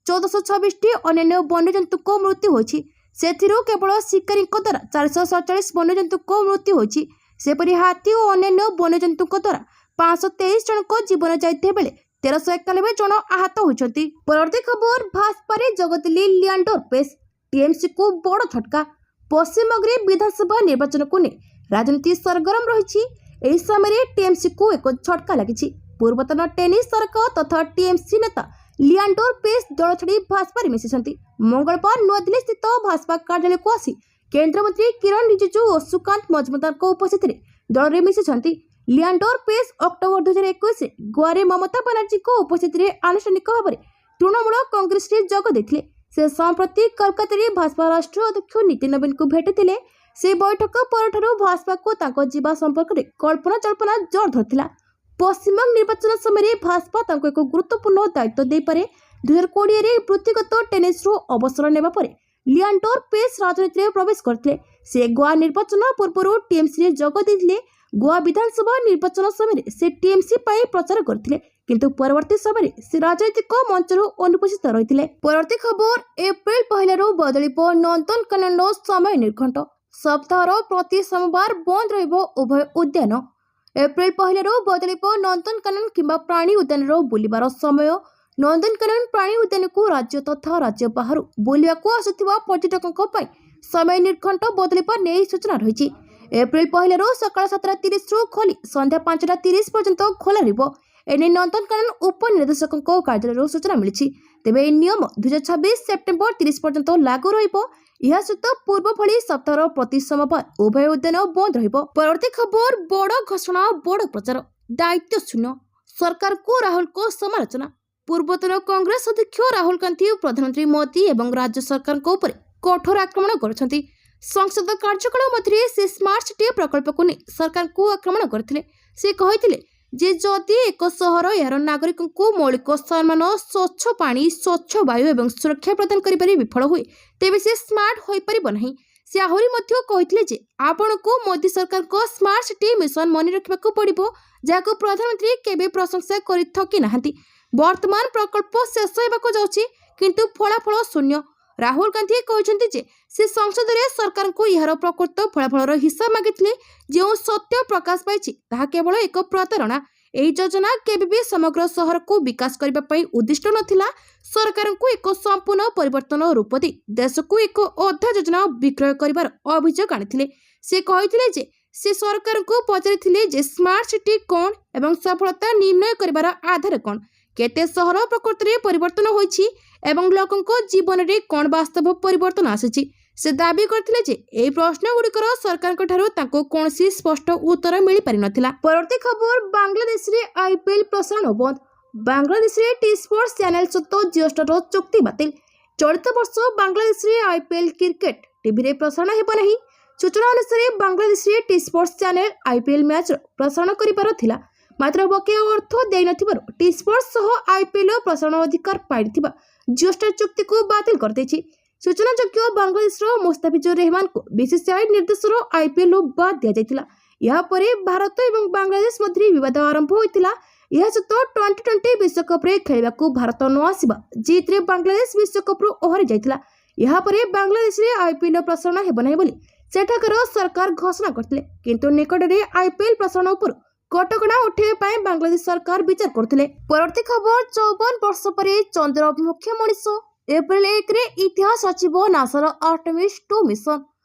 1426ଟି ଅନ୍ୟାନ୍ୟ ବନ୍ୟଜନ୍ତୁଙ୍କ ମୃତ୍ୟୁ ହୋଇଛି। ସେଥିରୁ କେବଳ ଶିକାରୀଙ୍କ ଦ୍ୱାରା 447 ବନ୍ୟଜନ୍ତୁଙ୍କ ମୃତ୍ୟୁ ହୋଇଛି। ସେପରି ହାତୀ ଓ ଅନ୍ୟାନ୍ୟ ବନ୍ୟଜନ୍ତୁଙ୍କ ଦ୍ୱାରା 523 ଜଣଙ୍କ ଜୀବନ ଯାଇଥିବା ବେଳେ 1391 ଜଣ ଆହତ ହୋଇଛନ୍ତି। ପରବର୍ତ୍ତୀ ଖବର, ଭାଜପାରେ ଯୋଗଦେଲେ ଲିଆଣ୍ଡର ପେସ୍, ଟିଏମସିକୁ ବଡ଼ ଝଟକା। ପଶ୍ଚିମବଙ୍ଗରେ ବିଧାନସଭା ନିର୍ବାଚନକୁ ନେଇ ରାଜନୀତି ସରଗରମ ରହିଛି। ଏହି ସମୟରେ ଟିଏମସିକୁ ଏକ ଝଟକା ଲାଗିଛି। ପୂର୍ବତନ ଟେନିସ୍ ତାରକା ତଥା ଟିଏମସି ନେତା ଲିଆଣ୍ଡର ପେସ୍ ଦଳ ଛାଡ଼ି ଭାଜପାରେ ମିଶିଛନ୍ତି। ମଙ୍ଗଳବାର ନୂଆଦିଲ୍ଲୀ ସ୍ଥିତ ଭାଜପା କାର୍ଯ୍ୟାଳୟକୁ ଆସି କେନ୍ଦ୍ରମନ୍ତ୍ରୀ କିରଣ ରିଜିଜୁ ଓ ସୁକାନ୍ତ ମଜୁମଦାରଙ୍କ ଉପସ୍ଥିତିରେ ଦଳରେ ମିଶିଛନ୍ତି। ଲିଆଣ୍ଡର ପେସ୍ ଅକ୍ଟୋବର 2021ରେ ଗୋଆରେ ମମତା ବାନାର୍ଜୀଙ୍କ ଉପସ୍ଥିତିରେ ଆନୁଷ୍ଠାନିକ ଭାବରେ ତୃଣମୂଳ କଂଗ୍ରେସରେ ଯୋଗ ଦେଇଥିଲେ। ସେ ସମ୍ପ୍ରତି କୋଲକାତାରେ ଭାଜପା ରାଷ୍ଟ୍ରୀୟ ଅଧ୍ୟକ୍ଷ ନୀତିନ ନବୀନଙ୍କୁ ଭେଟିଥିଲେ। ସେ ବୈଠକ ପରଠାରୁ ଭାଜପାକୁ ତାଙ୍କ ଯିବା ସମ୍ପର୍କରେ କଳ୍ପନା ଜଳ୍ପନା ଜୋର ଧରିଥିଲା। ପଶ୍ଚିମବଙ୍ଗ ନିର୍ବାଚନ ସମୟରେ ଭାଜପା ତାଙ୍କୁ ଏକ ଗୁରୁତ୍ୱପୂର୍ଣ୍ଣ ଦାୟିତ୍ୱ ଦେଇପାରେ। 2020ରେ ବୃତ୍ତିଗତ ଟେନିସ୍ରୁ ଅବସର ନେବା ପରେ ଲିଆଣ୍ଡର ପେସ୍ ରାଜନୀତିରେ ପ୍ରବେଶ କରିଥିଲେ। ସେ ଗୋଆ ନିର୍ବାଚନ ପୂର୍ବରୁ ଟିଏମସିରେ ଯୋଗ ଦେଇଥିଲେ। ଗୋଆ ବିଧାନସଭା ନିର୍ବାଚନ ସମୟରେ ସେ ଟିଏମସି ପାଇଁ ପ୍ରଚାର କରିଥିଲେ, କିନ୍ତୁ ପରବର୍ତ୍ତୀ ସମୟରେ ସେ ରାଜନୈତିକ ମଞ୍ଚରୁ ଅନୁପସ୍ଥିତ ରହିଥିଲେ। ପରବର୍ତ୍ତୀ ଖବର, ଏପ୍ରିଲ 1ରୁ ବଦଳିବ ନନ୍ଦନକାନନର ସମୟ ନିର୍ଘଣ୍ଟ, ସପ୍ତାହର ପ୍ରତି ସୋମବାର ବନ୍ଦ ରହିବ ଉଭୟ ଉଦ୍ୟାନ। ଏପ୍ରିଲ 1ରୁ ବଦଳିବ ନନ୍ଦନକାନନ କିମ୍ବା ପ୍ରାଣୀ ଉଦ୍ୟାନର ବୁଲିବାର ସମୟ। ନନ୍ଦନକାନନ ପ୍ରାଣୀ ଉଦ୍ୟାନକୁ ରାଜ୍ୟ ତଥା ରାଜ୍ୟ ବାହାରୁ ବୁଲିବାକୁ ଆସୁଥିବା ପର୍ଯ୍ୟଟକଙ୍କ ପାଇଁ ସମୟ ନିର୍ଘଣ୍ଟ ବଦଳିବା ନେଇ ସୂଚନା ରହିଛି। ଏପ୍ରିଲ 1ରୁ ସକାଳ 7:30ରୁ ଖୋଲି ସନ୍ଧ୍ୟା 5:30 ପର୍ଯ୍ୟନ୍ତ ଖୋଲା ରହିବ। ଏନେଇ ନନ୍ଦନକାନନ ଉପନିର୍ଦ୍ଦେଶକଙ୍କ କାର୍ଯ୍ୟାଳୟରୁ ସୂଚନା ମିଳିଛି। ତେବେ ଏହି ନିୟମ 2026 ସେପ୍ଟେମ୍ବର 30 ପର୍ଯ୍ୟନ୍ତ ଲାଗୁ ରହିବ। ଏହା ସହିତ ପୂର୍ବ ଭଳି ସପ୍ତାହର ପ୍ରତି ସୋମବାର ଉଭୟ ଉଦ୍ୟାନ ବନ୍ଦ ରହିବ। ପରବର୍ତ୍ତୀ ଖବର, ବଡ଼ ଘୋଷଣା, ବଡ଼ ପ୍ରଚାର, ଦାୟିତ୍ୱ ଶୂନ୍ୟ, ସରକାରକୁ ରାହୁଲଙ୍କ ସମାଲୋଚନା। ପୂର୍ବତନ କଂଗ୍ରେସ ଅଧ୍ୟକ୍ଷ ରାହୁଲ ଗାନ୍ଧୀ ପ୍ରଧାନମନ୍ତ୍ରୀ ମୋଦି ଏବଂ ରାଜ୍ୟ ସରକାରଙ୍କ ଉପରେ କଠୋର ଆକ୍ରମଣ କରିଛନ୍ତି। ସଂସଦ କାର୍ଯ୍ୟକାଳ ମଧ୍ୟରେ ସେ ସ୍ମାର୍ଟ ସିଟି ପ୍ରକଳ୍ପକୁ ନେଇ ସରକାରଙ୍କୁ ଆକ୍ରମଣ କରିଥିଲେ। ସେ କହିଥିଲେ ଯେ ଯଦି ଏକ ସହର ଏହାର ନାଗରିକଙ୍କୁ ମୌଳିକ ସମ୍ମାନ, ସ୍ୱଚ୍ଛ ପାଣି, ସ୍ୱଚ୍ଛ ବାୟୁ ଏବଂ ସୁରକ୍ଷା ପ୍ରଦାନ କରିବାରେ ବିଫଳ ହୁଏ ତେବେ ସେ ସ୍ମାର୍ଟ ହୋଇପାରିବ ନାହିଁ। ସେ ଆହୁରି ମଧ୍ୟ କହିଥିଲେ ଯେ ଆପଣଙ୍କୁ ମୋଦି ସରକାରଙ୍କ ସ୍ମାର୍ଟ ସିଟି ମିଶନ ମନେ ରଖିବାକୁ ପଡ଼ିବ, ଯାହାକୁ ପ୍ରଧାନମନ୍ତ୍ରୀ କେବେ ପ୍ରଶଂସା କରି ଥକି ନାହାନ୍ତି। ବର୍ତ୍ତମାନ ପ୍ରକଳ୍ପ ଶେଷ ହେବାକୁ ଯାଉଛି କିନ୍ତୁ ଫଳାଫଳ ଶୂନ୍ୟ। ରାହୁଲ ଗାନ୍ଧୀ କହିଛନ୍ତି ଯେ ସେ ସଂସଦରେ ସରକାରଙ୍କୁ ଏହାର ପ୍ରକୃତ ଫଳାଫଳର ହିସାବ ମାଗିଥିଲେ। ଯେଉଁ ସତ୍ୟ ପ୍ରକାଶ ପାଇଛି ତାହା କେବଳ ଏକ ପ୍ରତାରଣା। ଏହି ଯୋଜନା କେବେ ବି ସମଗ୍ର ସହରକୁ ବିକାଶ କରିବା ପାଇଁ ଉଦ୍ଦିଷ୍ଟ ନଥିଲା। ସରକାରଙ୍କୁ ଏକ ସମ୍ପୂର୍ଣ୍ଣ ପରିବର୍ତ୍ତନ ରୂପ ଦେଇ ଦେଶକୁ ଏକ ଅଧା ଯୋଜନା ବିକ୍ରୟ କରିବାର ଅଭିଯୋଗ ଆଣିଥିଲେ। ସେ କହିଥିଲେ ଯେ ସେ ସରକାରଙ୍କୁ ପଚାରିଥିଲେ ଯେ ସ୍ମାର୍ଟ ସିଟି କ'ଣ ଏବଂ ସଫଳତା ନିର୍ଣ୍ଣୟ କରିବାର ଆଧାର କ'ଣ, କେତେ ସହର ପ୍ରକୃତରେ ପରିବର୍ତ୍ତନ ହୋଇଛି ଏବଂ ଲୋକଙ୍କ ଜୀବନରେ କ'ଣ ବାସ୍ତବ ପରିବର୍ତ୍ତନ ଆସିଛି। ସେ ଦାବି କରିଥିଲେ ଯେ ଏହି ପ୍ରଶ୍ନଗୁଡ଼ିକର ସରକାରଙ୍କଠାରୁ ତାଙ୍କୁ କୌଣସି ସ୍ପଷ୍ଟ ଉତ୍ତର ମିଳିପାରିନଥିଲା। ପରବର୍ତ୍ତୀ ଖବର, ବାଂଲାଦେଶରେ IPL ପ୍ରସାରଣ ବନ୍ଦ। ବାଂଲାଦେଶରେ ଟି ସ୍ପୋର୍ଟସ ଚ୍ୟାନେଲ ସହିତ ଜିଓ ଷ୍ଟାରର ଚୁକ୍ତି ବାତିଲ। ଚଳିତ ବର୍ଷ ବାଂଲାଦେଶରେ IPL କ୍ରିକେଟ ଟିଭିରେ ପ୍ରସାରଣ ହେବ ନାହିଁ। ସୂଚନା ଅନୁସାରେ ବାଂଲାଦେଶରେ ଟି ସ୍ପୋର୍ଟସ ଚ୍ୟାନେଲ IPL ମ୍ୟାଚର ପ୍ରସାରଣ କରିବାର ଥିଲା, ମାତ୍ର ବକେୟା ଅର୍ଥ ଦେଇନଥିବାରୁ ଟି ସ୍ପୋର୍ଟସ ସହ IPL ପ୍ରସାରଣ ଅଧିକାର ପାଇଥିବା ଜିଓ ଷ୍ଟାର ଚୁକ୍ତିକୁ ବାତିଲ କରିଦେଇଛି। ସୂଚନାଯୋଗ୍ୟ, ବାଂଲାଦେଶର ମୁସ୍ତାଫିଜୁର ରେହମାନକୁ BCCI ନିର୍ଦ୍ଦେଶର IPL ବାଦ ଦିଆଯାଇଥିଲା। ଏହାପରେ ଭାରତ ଏବଂ ବାଂଲାଦେଶ ମଧ୍ୟରେ ବିବାଦ ଆରମ୍ଭ ହୋଇଥିଲା। ଏହା ସହିତ ଟି20 ବିଶ୍ୱକପ୍ରେ ଖେଳିବାକୁ ଭାରତ ନ ଆସିବା ଜିତରେ ବାଂଲାଦେଶ ବିଶ୍ୱକପ୍ରୁ ଓହରି ଯାଇଥିଲା। ଏହାପରେ ବାଂଲାଦେଶରେ IPL ପ୍ରସାରଣ ହେବ ନାହିଁ ବୋଲି ସେଠାକାର ସରକାର ଘୋଷଣା କରିଥିଲେ, କିନ୍ତୁ ନିକଟରେ IPL ପ୍ରସାରଣ ଉପରୁ କଟକଣା ଉଠାଇବା ପାଇଁ ବାଂଲାଦେଶ ସରକାର ବିଚାର କରୁଥିଲେ। ପରବର୍ତ୍ତୀ ଖବର, 54 ବର୍ଷ ପରେ ଚନ୍ଦ୍ର ଅଭିମୁଖୀ ମଣିଷ। ଏପ୍ରିଲ 1ରେ ଇତିହାସ ରଚିବ ନାସାର ଆର୍ଟେମିସ 2 ମିଶନ।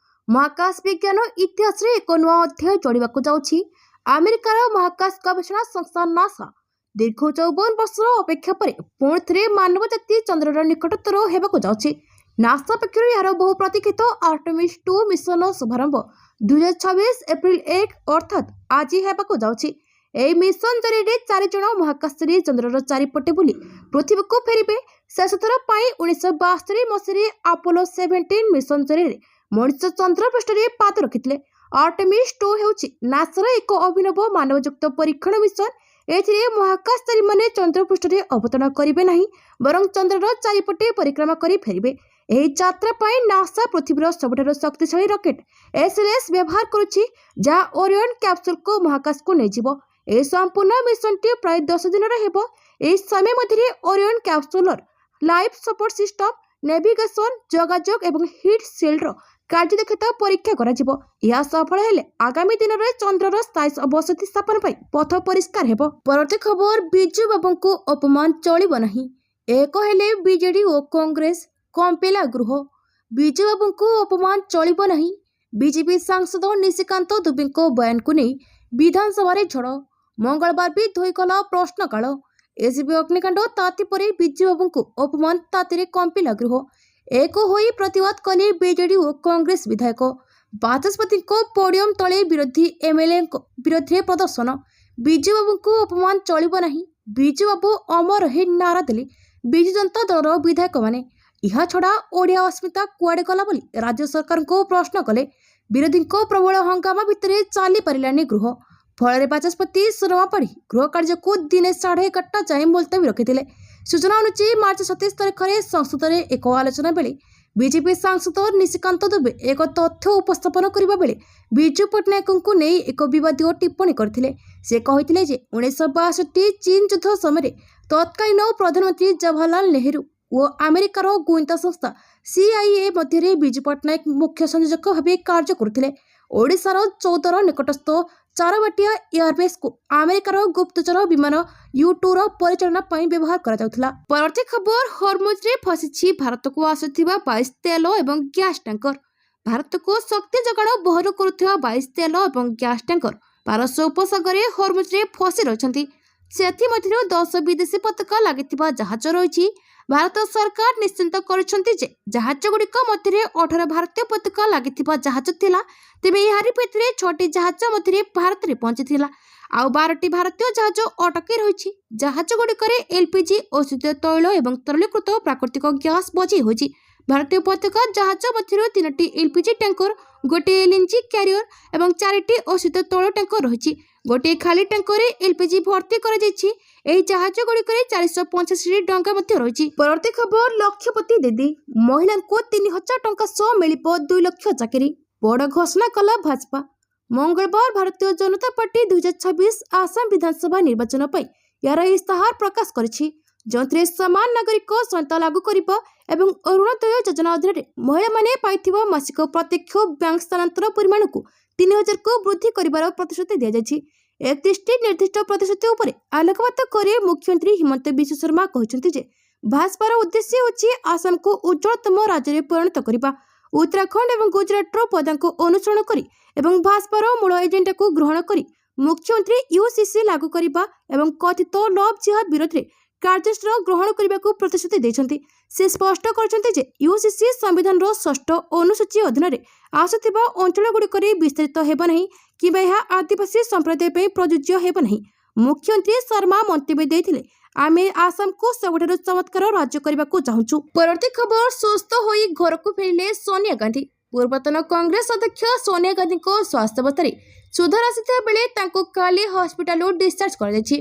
ମହାକାଶ ବିଜ୍ଞାନ ଇତିହାସରେ ଏକ ନୂଆ ଅଧ୍ୟାୟ ଯୋଡ଼ିବାକୁ ଯାଉଛି। ଆମେରିକାର ମହାକାଶ ଗବେଷଣା ସଂସ୍ଥା ନାସା ଦୀର୍ଘ 54 ବର୍ଷର ଅପେକ୍ଷା ପରେ ପୁଣି ଥରେ ମାନବ ଜାତି ଚନ୍ଦ୍ରର ନିକଟତର ହେବାକୁ ଯାଉଛି। ନାସା ପକ୍ଷରୁ ଏହାର ବହୁ ପ୍ରତୀକ୍ଷିତ ଆର୍ଟେମିସ 2 ମିଶନର ଶୁଭାରମ୍ଭ 2026 ଏପ୍ରିଲ 1 ଅର୍ଥାତ୍ ଆଜି ହେବାକୁ ଯାଉଛି। ଏହି ମିଶନ ଜରିଆରେ 4 ଜଣ ମହାକାଶଚାରୀ ଚନ୍ଦ୍ରର ଚାରିପଟେ ବୁଲି ପୃଥିବୀକୁ ଫେରିବେ। ଶେଷଥର ପାଇଁ 1972 ମସିହାରେ ଆପୋଲୋ 17 ମିଶନ ଜରିଆରେ ମଣିଷ ଚନ୍ଦ୍ର ପୃଷ୍ଠରେ ପାଦ ରଖିଥିଲେ। ଆର୍ଟେମିସ 2 ହେଉଛି ନାସାର ଏକ ଅଭିନବ ମାନବଯୁକ୍ତ ପରୀକ୍ଷଣ ମିଶନ। ଏଥିରେ ମହାକାଶଚାରୀମାନେ ଚନ୍ଦ୍ର ପୃଷ୍ଠରେ ଅବତରଣ କରିବେ ନାହିଁ, ବରଂ ଚନ୍ଦ୍ରର ଚାରିପଟେ ପରିକ୍ରମା କରି ଫେରିବେ। ଏହି ଯାତ୍ରା ପାଇଁ ନାସା ପୃଥିବୀର ସବୁଠାରୁ ଶକ୍ତିଶାଳୀ ରକେଟ SLS ବ୍ୟବହାର କରୁଛି, ଯାହା ଓରିଅନ୍ କ୍ୟାପସୁଲକୁ ମହାକାଶକୁ ନେଇଯିବ। ଏହି ସମ୍ପୂର୍ଣ୍ଣ ମିଶନଟି ପ୍ରାୟ 10 ଦିନର ହେବ। ଏହି ସମୟ ମଧ୍ୟରେ ଓରିଅନ୍ କ୍ୟାପସୁଲର ଲାଇଫ୍ ସପୋର୍ଟ ସିଷ୍ଟମ, ନେଭିଗେସନ, ଯୋଗାଯୋଗ ଏବଂ ହିଟ୍ ସିଲ୍ଡର କାର୍ଯ୍ୟଦକ୍ଷତା ପରୀକ୍ଷା କରାଯିବ। ଏହା ସଫଳ ହେଲେ ଆଗାମୀ ଦିନରେ ଚନ୍ଦ୍ରର ସ୍ଥାୟୀ ବସତି ସ୍ଥାପନ ପାଇଁ ପଥ ପରିଷ୍କାର ହେବ। ପରବର୍ତ୍ତୀ ଖବର, ବିଜୁ ବାବୁଙ୍କୁ ଅପମାନ ଚଳିବ ନାହିଁ। ଏକ ହେଲେ ବିଜେଡି ଓ କଂଗ୍ରେସ, କମ୍ପିଲା ଗୃହ। ବିଜୁ ବାବୁଙ୍କୁ ଅପମାନ ଚଳିବ ନାହିଁ। ବିଜେପି ସାଂସଦ ନିଶିକାନ୍ତ ଦୁବେଙ୍କ ବୟାନକୁ ନେଇ ବିଧାନସଭାରେ ଝଡ଼। ମଙ୍ଗଳବାର ବି ଧୋଇଗଲା ପ୍ରଶ୍ନକାଳ। ଏସିବି ଅଗ୍ନିକାଣ୍ଡ ତାତି ପରେ ବିଜୁ ବାବୁଙ୍କୁ ଅପମାନ ତାତିରେ କମ୍ପିଲା ଗୃହ। ଏକ ହୋଇ ପ୍ରତିବାଦ କଲେ ବିଜେଡି ଓ କଂଗ୍ରେସ ବିଧାୟକ। ବାଚସ୍ପତିଙ୍କ ପୋଡିୟମ ତଳେ ବିରୋଧୀ MLAଙ୍କ ବିରୋଧରେ ପ୍ରଦର୍ଶନ। ବିଜୁ ବାବୁଙ୍କୁ ଅପମାନ ଚଳିବ ନାହିଁ। ବିଜୁ ବାବୁ ଅମର ରହି ନାରା ଦେଲେ ବିଜୁ ଜନତା ଦଳର ବିଧାୟକମାନେ। ଏହା ଛଡ଼ା ଓଡ଼ିଆ ଅସ୍ମିତା କୁଆଡ଼େ ଗଲା ବୋଲି ରାଜ୍ୟ ସରକାରଙ୍କୁ ପ୍ରଶ୍ନ କଲେ। ବିରୋଧୀଙ୍କ ପ୍ରବଳ ହଙ୍ଗାମା ଭିତରେ ଚାଲିପାରିଲାନି ଗୃହ। ଫଳରେ ବାଚସ୍ପତି ସୁରମା ପାଢ଼ୀ ଗୃହ କାର୍ଯ୍ୟକୁ ଦିନେ 11:30 ଯାଏଁ ମୁଲତବୀ ରଖିଥିଲେ। ସୂଚନା ଅନୁଯାୟୀ ମାର୍ଚ୍ଚ 27 ତାରିଖରେ ସଂସଦରେ ଏକ ଆଲୋଚନା ବେଳେ ବିଜେପି ସାଂସଦ ନିଶିକାନ୍ତ ଦୁବେ ଏକ ତଥ୍ୟ ଉପସ୍ଥାପନ କରିବା ବେଳେ ବିଜୁ ପଟ୍ଟନାୟକଙ୍କୁ ନେଇ ଏକ ବିବାଦୀୟ ଟିପ୍ପଣୀ କରିଥିଲେ। ସେ କହିଥିଲେ ଯେ 1962 ଚୀନ ଯୁଦ୍ଧ ସମୟରେ ତତ୍କାଳୀନ ପ୍ରଧାନମନ୍ତ୍ରୀ ଜବାହରଲାଲ ନେହେରୁ ଓ ଆମେରିକାର ଗୁଇନ୍ଦା ସଂସ୍ଥା CIA ମଧ୍ୟରେ ବିଜୁ ପଟ୍ଟନାୟକ ମୁଖ୍ୟ ସଂଯୋଜକ ଭାବେ କାର୍ଯ୍ୟ କରୁଥିଲେ। ଓଡ଼ିଶାର 14 ନିକଟସ୍ଥ ଚାରବାଟିଆ ଏୟାରବେସ୍କୁ ଆମେରିକାର ଗୁପ୍ତଚର ବିମାନ U-2ର ପରିଚାଳନା ପାଇଁ ବ୍ୟବହାର କରାଯାଉଥିଲା। ପରବର୍ତ୍ତୀ ଖବର, ହରମୁଜରେ ଫସିଛି ଭାରତକୁ ଆସୁଥିବା 22 ତେଲ ଏବଂ ଗ୍ୟାସ୍ ଟ୍ୟାଙ୍କର। ଭାରତକୁ ଶକ୍ତି ଯୋଗାଣ ବହନ କରୁଥିବା 22 ତେଲ ଏବଂ ଗ୍ୟାସ୍ ଟ୍ୟାଙ୍କର ପାରସ୍ୟ ଉପସାଗରରେ ହରମୁଜରେ ଫସି ରହିଛନ୍ତି। ସେଥିମଧ୍ୟରୁ 10 ବିଦେଶୀ ପତାକା ଲାଗିଥିବା ଜାହାଜ ରହିଛି। ଭାରତ ସରକାର ନିଶ୍ଚିତ କରିଛନ୍ତି ଯେ ଜାହାଜଗୁଡ଼ିକ ମଧ୍ୟରେ 18 ଭାରତୀୟ ପତାକା ଲାଗିଥିବା ଜାହାଜ ଥିଲା। ତେବେ ଏହାରି ଭିତରେ 6ଟି ଜାହାଜ ମଧ୍ୟରେ ଭାରତରେ ପହଞ୍ଚିଥିଲା। ଆଉ 12ଟି ଭାରତୀୟ ଜାହାଜ ଅଟକି ରହିଛି। ଜାହାଜଗୁଡ଼ିକରେ LPG, ଔଷଧୀୟ ତୈଳ ଏବଂ ତରଳୀକୃତ ପ୍ରାକୃତିକ ଗ୍ୟାସ୍ ବୋଝେଇ ହୋଇଛି। ଭାରତୀୟ ପତାକା ଜାହାଜ ମଧ୍ୟରୁ 3ଟି ଏଲପିଜି ଟ୍ୟାଙ୍କର, ଗୋଟିଏ ଏଲଏନଜି କ୍ୟାରିୟର ଏବଂ 4ଟି ଅଶୀତ ତୈଳ ଟ୍ୟାଙ୍କର ରହିଛି। ଗୋଟିଏ ଖାଲି ଟ୍ୟାଙ୍କରରେ ଏଲପିଜି ଭର୍ତ୍ତି କରାଯାଇଛି। ଏହି ଜାହାଜଗୁଡ଼ିକରେ 485ଟି ଡଙ୍ଗା ମଧ୍ୟ ରହିଛି। ପରବର୍ତ୍ତୀ ଖବର, ଲକ୍ଷପତି ଦିଦି, ମହିଳାଙ୍କୁ 3000 ଟଙ୍କା ସହ ମିଳିବ 2 ଲକ୍ଷ ଚାକିରି। ବଡ଼ ଘୋଷଣା କଲା ଭାଜପା। ମଙ୍ଗଳବାର ଭାରତୀୟ ଜନତା ପାର୍ଟି 2026 ଆସାମ ବିଧାନସଭା ନିର୍ବାଚନ ପାଇଁ ଏହାର ଇସ୍ତାହାର ପ୍ରକାଶ କରିଛି, ଯେଉଁଥିରେ ସମାନ ନାଗରିକ ସଂହିତା ଲାଗୁ କରିବା ଏବଂ ଅରୁଣୋଦୟ ଯୋଜନା ଅଧୀନରେ ମହିଳାମାନେ ପାଇଥିବା ମାସିକ ପ୍ରତ୍ୟକ୍ଷ ବ୍ୟାଙ୍କ ସ୍ଥାନାନ୍ତର ପରିମାଣକୁ 3000କୁ ବୃଦ୍ଧି କରିବାର ପ୍ରତିଶ୍ରୁତି ଦିଆଯାଇଛି। 31ଟି ନିର୍ଦ୍ଦିଷ୍ଟ ପ୍ରତିଶ୍ରୁତି ଉପରେ ଆଲୋକପାତ କରି ମୁଖ୍ୟମନ୍ତ୍ରୀ ହିମନ୍ତ ବିଶ୍ବ ଶର୍ମା କହିଛନ୍ତି ଯେ ଭାଜପାର ଉଦ୍ଦେଶ୍ୟ ହେଉଛି ଆସାମକୁ ଉଜ୍ଜଳତମ ରାଜ୍ୟରେ ପରିଣତ କରିବା। ଉତ୍ତରାଖଣ୍ଡ ଏବଂ ଗୁଜରାଟର ପଦାଙ୍କୁ ଅନୁସରଣ କରି ଏବଂ ଭାଜପାର ମୂଳ ଏଜେଣ୍ଡାକୁ ଗ୍ରହଣ କରି ମୁଖ୍ୟମନ୍ତ୍ରୀ ୟୁସିସି ଲାଗୁ କରିବା ଏବଂ କଥିତ ଲଭ୍ ଜିହାଦ ବିରୋଧରେ କାର୍ଯ୍ୟାନୁଷ୍ଠାନ ଗ୍ରହଣ କରିବାକୁ ପ୍ରତିଶ୍ରୁତି ଦେଇଛନ୍ତି। ସେ ସ୍ପଷ୍ଟ କରିଛନ୍ତି ଯେ ୟୁସିସି ସମ୍ବିଧାନର 6ଠ ଅନୁସୂଚୀ ଅଧୀନରେ ଆସୁଥିବା ଅଞ୍ଚଳଗୁଡ଼ିକରେ ବିସ୍ତାରିତ ହେବ ନାହିଁ କିମ୍ବା ଏହା ଆଦିବାସୀ ସମ୍ପ୍ରଦାୟ ପାଇଁ ପ୍ରଯୁଜ୍ୟ ହେବ ନାହିଁ। ମୁଖ୍ୟମନ୍ତ୍ରୀ ଶର୍ମା ମନ୍ତବ୍ୟ ଦେଇଥିଲେ, ଆମେ ଆସାମକୁ ସବୁଠାରୁ ଚମତ୍କାର ରାଜ୍ୟ କରିବାକୁ ଚାହୁଁଛୁ। ପରବର୍ତ୍ତୀ ଖବର, ସୁସ୍ଥ ହୋଇ ଘରକୁ ଫେରିଲେ ସୋନିଆ ଗାନ୍ଧୀ। ପୂର୍ବତନ କଂଗ୍ରେସ ଅଧ୍ୟକ୍ଷ ସୋନିଆ ଗାନ୍ଧୀଙ୍କ ସ୍ୱାସ୍ଥ୍ୟାବସ୍ଥାରେ ସୁଧାର ଆସିଥିବା ବେଳେ ତାଙ୍କୁ କାଲି ହସ୍ପିଟାଲରୁ ଡିସଚାର୍ଜ କରାଯାଇଛି।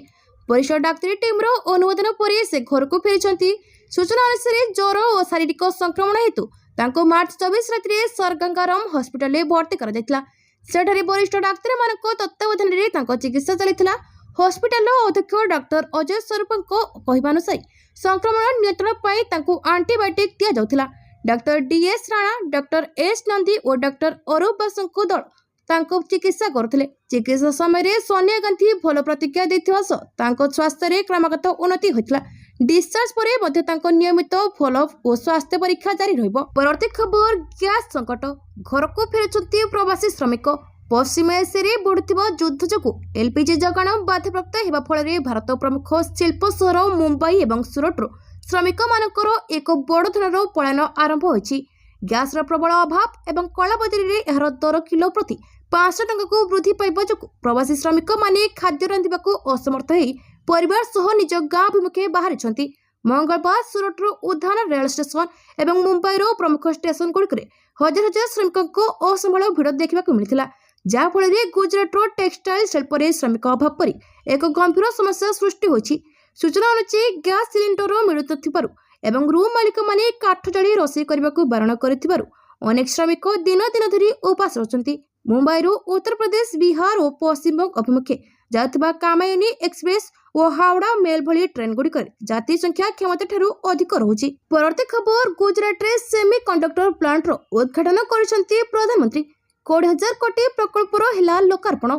ବରିଷ୍ଠ ଡାକ୍ତରୀ ଟିମ୍ର ଅନୁମୋଦନ ପରେ ସେ ଘରକୁ ଫେରିଛନ୍ତି। ସୂଚନା ଅନୁସାରେ ଜ୍ୱର ଓ ଶାରୀରିକ ସଂକ୍ରମଣ ହେତୁ ତାଙ୍କୁ ମାର୍ଚ୍ଚ 24 ରାତିରେ ସରଗଙ୍ଗାରାମ ହସ୍ପିଟାଲରେ ଭର୍ତ୍ତି କରାଯାଇଥିଲା। ସେଠାରେ ବରିଷ୍ଠ ଡାକ୍ତରମାନଙ୍କ ତତ୍ତ୍ୱାବଧାନରେ ତାଙ୍କ ଚିକିତ୍ସା ଚାଲିଥିଲା। ହସ୍ପିଟାଲର ଅଧ୍ୟକ୍ଷ ଡାକ୍ତର ଅଜୟ ସ୍ୱରୂପଙ୍କ କହିବା ଅନୁସାରେ ସଂକ୍ରମଣ ନିୟନ୍ତ୍ରଣ ପାଇଁ ତାଙ୍କୁ ଆଣ୍ଟିବାୟୋଟିକ୍ ଦିଆଯାଉଥିଲା। ଡାକ୍ତର ଡିଏସ୍ ରାଣା, ଡାକ୍ତର ଏସ୍ ନନ୍ଦୀ ଓ ଡାକ୍ତର ଅରୁପ ବାସୁଙ୍କ ଦଳ ତାଙ୍କ ଚିକିତ୍ସା କରୁଥିଲେ। ଚିକିତ୍ସା ସମୟରେ ସୋନିଆ ଗାନ୍ଧୀ ଭଲ ପ୍ରତିକ୍ରିୟା ଦେଇଥିବା ସହ ତାଙ୍କ ସ୍ୱାସ୍ଥ୍ୟରେ କ୍ରମାଗତ ଉନ୍ନତି ହୋଇଥିଲା। ଡିସଚାର୍ଜ ପରେ ମଧ୍ୟ ତାଙ୍କ ନିୟମିତ ଫଲୋଅପ୍ ଓ ସ୍ୱାସ୍ଥ୍ୟ ପରୀକ୍ଷା ଜାରି ରହିବ। ପରବର୍ତ୍ତୀ ଖବର, ଗ୍ୟାସ୍ ସଂକଟ, ଘରକୁ ଫେରୁଛନ୍ତି ପ୍ରବାସୀ ଶ୍ରମିକ। ପଶ୍ଚିମ ଏସିଆରେ ବଢୁଥିବା ଯୁଦ୍ଧ ଯୋଗୁଁ ଏଲପିଜି ଯୋଗାଣ ବାଧାପ୍ରାପ୍ତ ହେବା ଫଳରେ ଭାରତ ପ୍ରମୁଖ ଶିଳ୍ପ ସହର ମୁମ୍ବାଇ ଏବଂ ସୁରଟରୁ ଶ୍ରମିକମାନଙ୍କର ଏକ ବଡ଼ ଧରଣର ପଳାୟନ ଆରମ୍ଭ ହୋଇଛି। ଗ୍ୟାସର ପ୍ରବଳ ଅଭାବ ଏବଂ କଳାବଜାରୀରେ ଏହାର ଦର କିଲୋ ପ୍ରତି 500 ଟଙ୍କାକୁ ବୃଦ୍ଧି ପାଇବା ଯୋଗୁଁ ପ୍ରବାସୀ ଶ୍ରମିକମାନେ ଖାଦ୍ୟ ରାନ୍ଧିବାକୁ ଅସମର୍ଥ ହୋଇ ପରିବାର ସହ ନିଜ ଗାଁ ଅଭିମୁଖେ ବାହାରିଛନ୍ତି। ମଙ୍ଗଳବାର ସୁରଟର ଉଦ୍ଧାନ ରେଳ ଷ୍ଟେସନ ଏବଂ ମୁମ୍ବାଇର ପ୍ରମୁଖ ଷ୍ଟେସନଗୁଡ଼ିକରେ ହଜାର ହଜାର ଶ୍ରମିକଙ୍କ ଅସମ୍ଭାଳ ଭିଡ଼ ଦେଖିବାକୁ ମିଳିଥିଲା, ଯାହାଫଳରେ ଗୁଜରାଟର ଟେକ୍ସଟାଇଲ ଶିଳ୍ପରେ ଶ୍ରମିକ ଅଭାବ ପରି ଏକ ଗମ୍ଭୀର ସମସ୍ୟା ସୃଷ୍ଟି ହୋଇଛି। ସୂଚନା ଅନୁଯାୟୀ ଗ୍ୟାସ୍ ସିଲିଣ୍ଡର ମିଳୁନଥିବାରୁ ଏବଂ ରୁମ୍ ମାଲିକମାନେ କାଠ ଜାଳି ରୋଷେଇ କରିବାକୁ ବାରଣ କରିଥିବାରୁ ଅନେକ ଶ୍ରମିକ ଦିନ ଦିନ ଧରି ଉପାସ ରହୁଛନ୍ତି। ମୁମ୍ବାଇରୁ ଉତ୍ତରପ୍ରଦେଶ, ବିହାର ଓ ପଶ୍ଚିମବଙ୍ଗ ଅଭିମୁଖେ ଯାଉଥିବା କାମାୟନି ଏକ୍ସପ୍ରେସ୍ ଓ ହାଓଡ଼ା ମେଲ୍ ଭଳି ଟ୍ରେନ୍ଗୁଡ଼ିକରେ ଯାତ୍ରୀ ସଂଖ୍ୟା କ୍ଷମତାଠାରୁ ଅଧିକ ରହୁଛି। ପରବର୍ତ୍ତୀ ଖବର, ଗୁଜରାଟରେ ସେମି କଣ୍ଡକ୍ଟର ପ୍ଲାଣ୍ଟର ଉଦ୍ଘାଟନ କରିଛନ୍ତି ପ୍ରଧାନମନ୍ତ୍ରୀ। 20,000 କୋଟି ପ୍ରକଳ୍ପର ହେଲା ଲୋକାର୍ପଣ।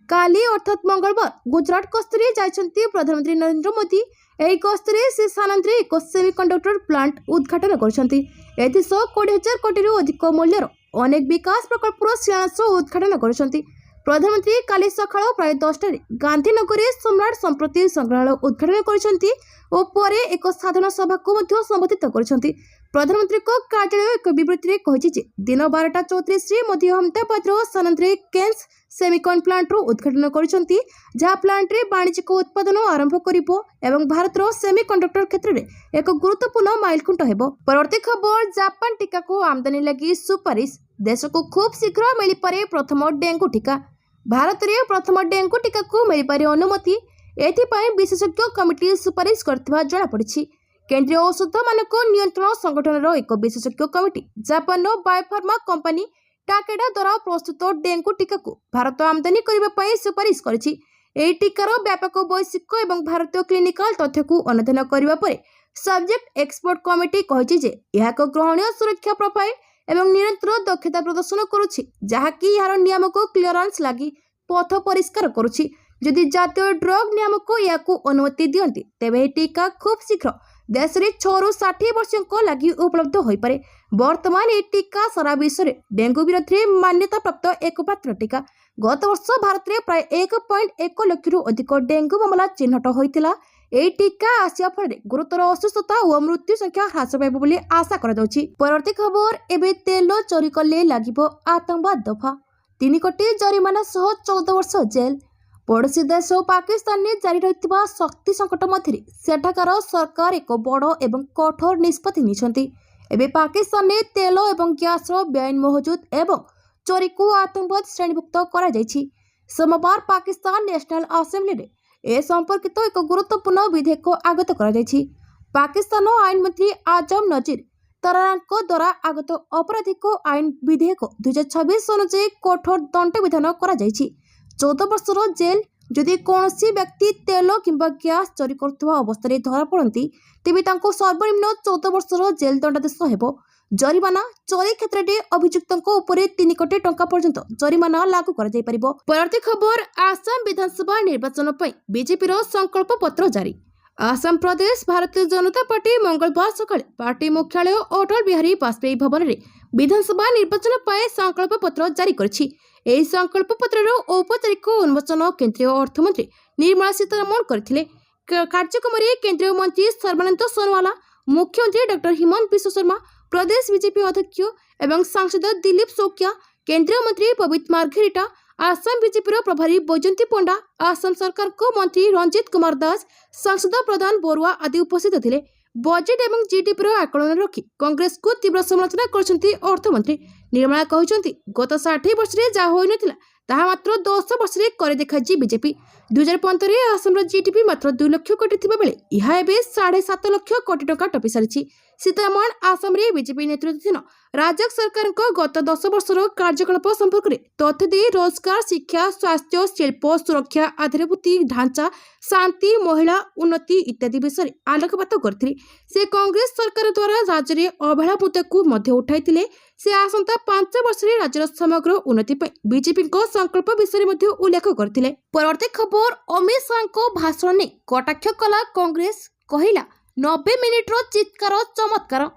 କାଲି ଅର୍ଥାତ୍ ମଙ୍ଗଳବାର ଗୁଜରାଟ ଗସ୍ତରେ ଯାଇଛନ୍ତି ପ୍ରଧାନମନ୍ତ୍ରୀ ନରେନ୍ଦ୍ର ମୋଦି। ଏହି ଗସ୍ତରେ ସେ ସାନନ୍ଦରେ ଏକ ସେମି କଣ୍ଡକ୍ଟର ପ୍ଲାଣ୍ଟ ଉଦ୍ଘାଟନ କରିଛନ୍ତି। ଏଥିସହ 20,000 କୋଟିରୁ ଅଧିକ ମୂଲ୍ୟର ଅନେକ ବିକାଶ ପ୍ରକଳ୍ପର ଶିଳାନ୍ୟାସ ଓ ଉଦ୍ଘାଟନ କରିଛନ୍ତି। ପ୍ରଧାନମନ୍ତ୍ରୀ କାଲି ସକାଳ ପ୍ରାୟ 10ଟାରେ ଗାନ୍ଧୀନଗରରେ ସମ୍ରାଟ ସମ୍ପତ୍ତି ସଂଗ୍ରହାଳୟ ଉଦ୍ଘାଟନ କରିଛନ୍ତି ଓ ପରେ ଏକ ସାଧାରଣ ସଭାକୁ ମଧ୍ୟ ସମ୍ବୋଧିତ କରିଛନ୍ତି। ପ୍ରଧାନମନ୍ତ୍ରୀଙ୍କ କାର୍ଯ୍ୟାଳୟ ଏକ ବିବୃତ୍ତିରେ କହିଛି ଯେ ଦିନ 12:34ରେ ମୋଦି ଅହମ୍ମଦାବାଦର ସାନନ୍ଦରେ କେନ୍ସ ସେମିକନ ପ୍ଲାଣ୍ଟର ଉଦ୍ଘାଟନ କରିଛନ୍ତି, ଯାହା ପ୍ଲାଣ୍ଟରେ ବାଣିଜ୍ୟିକ ଉତ୍ପାଦନ ଆରମ୍ଭ କରିବ ଏବଂ ଭାରତର ସେମି କଣ୍ଡକ୍ଟର କ୍ଷେତ୍ରରେ ଏକ ଗୁରୁତ୍ୱପୂର୍ଣ୍ଣ ମାଇଲଖୁଣ୍ଟ ହେବ। ପରବର୍ତ୍ତୀ ଖବର, ଜାପାନ ଟିକାକୁ ଆମଦାନୀ ଲାଗି ସୁପାରିଶ। ଦେଶକୁ ଖୁବ୍ ଶୀଘ୍ର ମିଳିପାରେ ପ୍ରଥମ ଡେଙ୍ଗୁ ଟିକା। ଭାରତରେ ପ୍ରଥମ ଡେଙ୍ଗୁ ଟିକାକୁ ମିଳିପାରେ ଅନୁମତି। ଏଥିପାଇଁ ବିଶେଷଜ୍ଞ କମିଟି ସୁପାରିଶ କରିଥିବା ଜଣାପଡ଼ିଛି। କେନ୍ଦ୍ରୀୟ ଔଷଧ ମାନକ ନିୟନ୍ତ୍ରଣ ସଂଗଠନର ଏକ ବିଶେଷଜ୍ଞ କମିଟି ଜାପାନର ବାୟୋଫାର୍ମା କମ୍ପାନୀ ଟାକେଡା ଦ୍ୱାରା ପ୍ରସ୍ତୁତ ଡେଙ୍ଗୁ ଟିକାକୁ ଭାରତ ଆମଦାନୀ କରିବା ପାଇଁ ସୁପାରିଶ କରିଛି। ଏହି ଟିକାର ବ୍ୟାପକ ବୈଶ୍ୱିକ ଏବଂ ଭାରତୀୟ କ୍ଲିନିକାଲ ତଥ୍ୟକୁ ଅନୁଧ୍ୟାନ କରିବା ପରେ ସବଜେକ୍ଟ ଏକ୍ସପର୍ଟ କମିଟି କହିଛି ଯେ ଏହା ଏକ ଗ୍ରହଣୀୟ ସୁରକ୍ଷା ପ୍ରୋଫାଇଲ ଏବଂ ନିରନ୍ତର ଦକ୍ଷତା ପ୍ରଦର୍ଶନ କରୁଛି, ଯାହାକି ଏହାର ନିୟାମକ କ୍ଲିୟରାନ୍ସ ଲାଗି ପଥ ପରିଷ୍କାର କରୁଛି। ଯଦି ଜାତୀୟ ଡ୍ରଗ୍ ନିୟାମକ ଏହାକୁ ଅନୁମତି ଦିଅନ୍ତି, ତେବେ ଏହି ଟିକା ଖୁବ୍ ଶୀଘ୍ର ଦେଶରେ 6ରୁ 60 ବର୍ଷଙ୍କ ଲାଗି ଉପଲବ୍ଧ ହୋଇପାରେ। ବର୍ତ୍ତମାନ ଏହି ଟିକା ସାରା ବିଶ୍ୱରେ ଡେଙ୍ଗୁ ବିରୋଧରେ ମାନ୍ୟତାପ୍ରାପ୍ତ ଏକମାତ୍ର ଟିକା। ଗତ ବର୍ଷ ଭାରତରେ ପ୍ରାୟ 1.1 ଲକ୍ଷରୁ ଅଧିକ ଡେଙ୍ଗୁ ମାମଲା ଚିହ୍ନଟ ହୋଇଥିଲା। ଏହି ଟିକା ଆସିବା ଫଳରେ ଗୁରୁତର ଅସୁସ୍ଥତା ଓ ମୃତ୍ୟୁ ସଂଖ୍ୟା ହ୍ରାସ ପାଇବ ବୋଲି ଆଶା କରାଯାଉଛି। ପରବର୍ତ୍ତୀ ଖବର, ଏବେ ତେଲ ଚୋରି କଲେ ଲାଗିବ ଆତଙ୍କବାଦ ଦଫା। 3 କୋଟି ଜରିମାନା ସହ 14 ବର୍ଷ ଜେଲ୍। ପଡ଼ୋଶୀ ଦେଶ ପାକିସ୍ତାନରେ ଜାରି ରହିଥିବା ଶକ୍ତି ସଙ୍କଟ ମଧ୍ୟରେ ସେଠାକାର ସରକାର ଏକ ବଡ଼ ଏବଂ କଠୋର ନିଷ୍ପତ୍ତି ନେଇଛନ୍ତି। ଏବେ ପାକିସ୍ତାନରେ ତେଲ ଏବଂ ଗ୍ୟାସର ବେଆଇନ ମହଜୁଦ ଏବଂ ଚୋରିକୁ ଆତଙ୍କବାଦ ଶ୍ରେଣୀଭୁକ୍ତ କରାଯାଇଛି। सोमवार पाकिस्तान नेशनल आसेम्बली ए संपर्कित एक गुरुत्वपूर्ण विधेयक आगत कराଯାଇଛି। पाकिस्तान आईन मंत्री आजम नजीर तरारांक द्वारा आगत आपराधिक आईन विधेयक 2026 अनुसार कठोर दंडविधान कराଯାଇଛି। 14 वर्षर जेल जदि कौनसी व्यक्ति तेल किंबा गैस चोरी करुवा अवस्था धरा पड़ती तेबे तांको सर्वनिम्न 14 वर्षर जेल दंडादेश हेबो। जरिमाना चोरी क्षेत्र में अभियुक्तों उपरे 3 कोटी टंका पर्यंत जरिमाना लागू कर जाय परिबो। परवर्ती खबर आसाम विधानसभा निर्वाचन पर बीजेपी संकल्प पत्र जारी। आसाम प्रदेश भारतीय जनता पार्टी मंगलवार सकाळे पार्टी मुख्यालय अटल बिहारी वाजपेयी भवन में विधानसभा निर्वाचन पर संकल्प पत्र जारी करछि। एही संकल्प पत्रर औपचारिक उन्मोचन केंद्रीय अर्थमंत्री निर्मला सीतारमण करथिले। कार्यक्रम में केंद्रीय मंत्री सर्बानंद सोनोवाल, मुख्यमंत्री डॉक्टर हिमंत बिश्व शर्मा, प्रदेश बीजेपी अध्यक्ष एवं सांसद दिलीप शोकिया, केंद्रीय मंत्री पवित्र मार्घेरिटा, आसाम बीजेपी प्रभारी बैजयंती पंडा, आसाम सरकार को मंत्री रंजीत कुमार दास, सांसद प्रधान बरुआ आदि उपस्थित थे। बजेट एवं जीडीपी आकलन रखी कांग्रेस को तीव्र समालोचना करछंती अर्थमंत्री निर्मला कहउछंती गत 60 वर्ष रे जा होई नथिला ताहा मात्र 10 वर्ष रे करे देखाजी बीजेपी। 2015 रे आसाम जीडीपी मात्र 2 लाख कोटी थिबा बेले इहा एबे 7.5 लाख कोटी टका टपी सारिछि। सीतारमण आसाम रे बीजेपी नेतृत्वाधीन राज्य सरकार को गत 10 वर्षर कार्यकलाप संपर्क में तथ्य दे रोजगार, शिक्षा, स्वास्थ्य, शिल्प, सुरक्षा, आधारभूत ढांचा, शांति, महिला उन्नति इत्यादि विषय आलोकपात करथिले। से कांग्रेस सरकार द्वारा राज्य में अवहेला मुद्दा को मध्य उठाइथिले। से आसंता 5 वर्ष रे राज्यर समग्र उन्नति पर बीजेपी को संकल्प विषय में उल्लेख करथिले। परवर्ती खबर अमित शाह को भाषण ने कटाक्ष कला कांग्रेस कहिला 90 मिनिट रो चित्कार चमत्कार।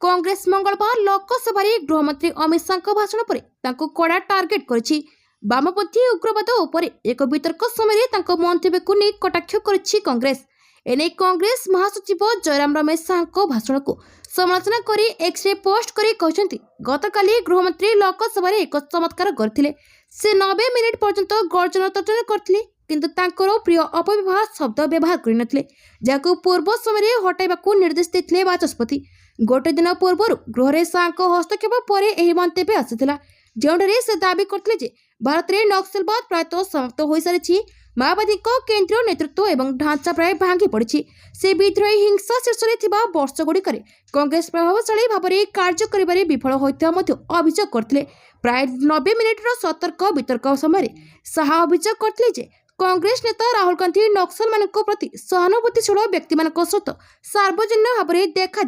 कांग्रेस मंगलवार लोकसभा गृहमंत्री अमित शाह भाषण पर तांको कड़ा टार्गेट करछि। वामपंथी उग्रवाद उपरे एक वितर्क समय मंतव्य को नहीं कटाक्ष करछि कांग्रेस। एने कांग्रेस महासचिव जयराम रमेश शाह भाषण को समालोचना करी एक्स रे पोस्ट करी कहते गतकाली गृहमंत्री लोकसभा एक चमत्कार करथिले। से 90 मिनिट पर्यंत गर्जन तर्जन करथिले किंतु तांकर प्रिय अपव्यवहार शब्द व्यवहार करनथिले जाको पूर्व समय हटाइबाकू निर्देश देथिले बाचस्पति। गोटे दिन पूर्व गृह शाह हस्तक्षेप पर एही मंतव्य आसिथिला जोंडरे से दाबी करथिले जे भारत में नक्सलवाद प्रायतः समाप्त हो सारी। माओवादी केंद्रीय नेतृत्व एवं ढांचा प्राय भांगी पड़ी। से विद्रोही हिंसा शीर्ष में वर्ष गुड़िक कांग्रेस प्रभावशाली भाव में कार्य कर विफल होता अभियोग करते। प्राय 90 मिनिट सतर्क वितर्क समय शाह अभियोग करते कांग्रेस नेता राहुल गांधी नक्सल मान प्रति सहानुभूतिशील व्यक्ति मान सहित सार्वजनिक भाव में देखा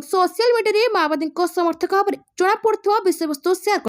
सोशल मीडिया माओवादी समर्थक भाव में जमापड़ा विषय वस्तु शेयर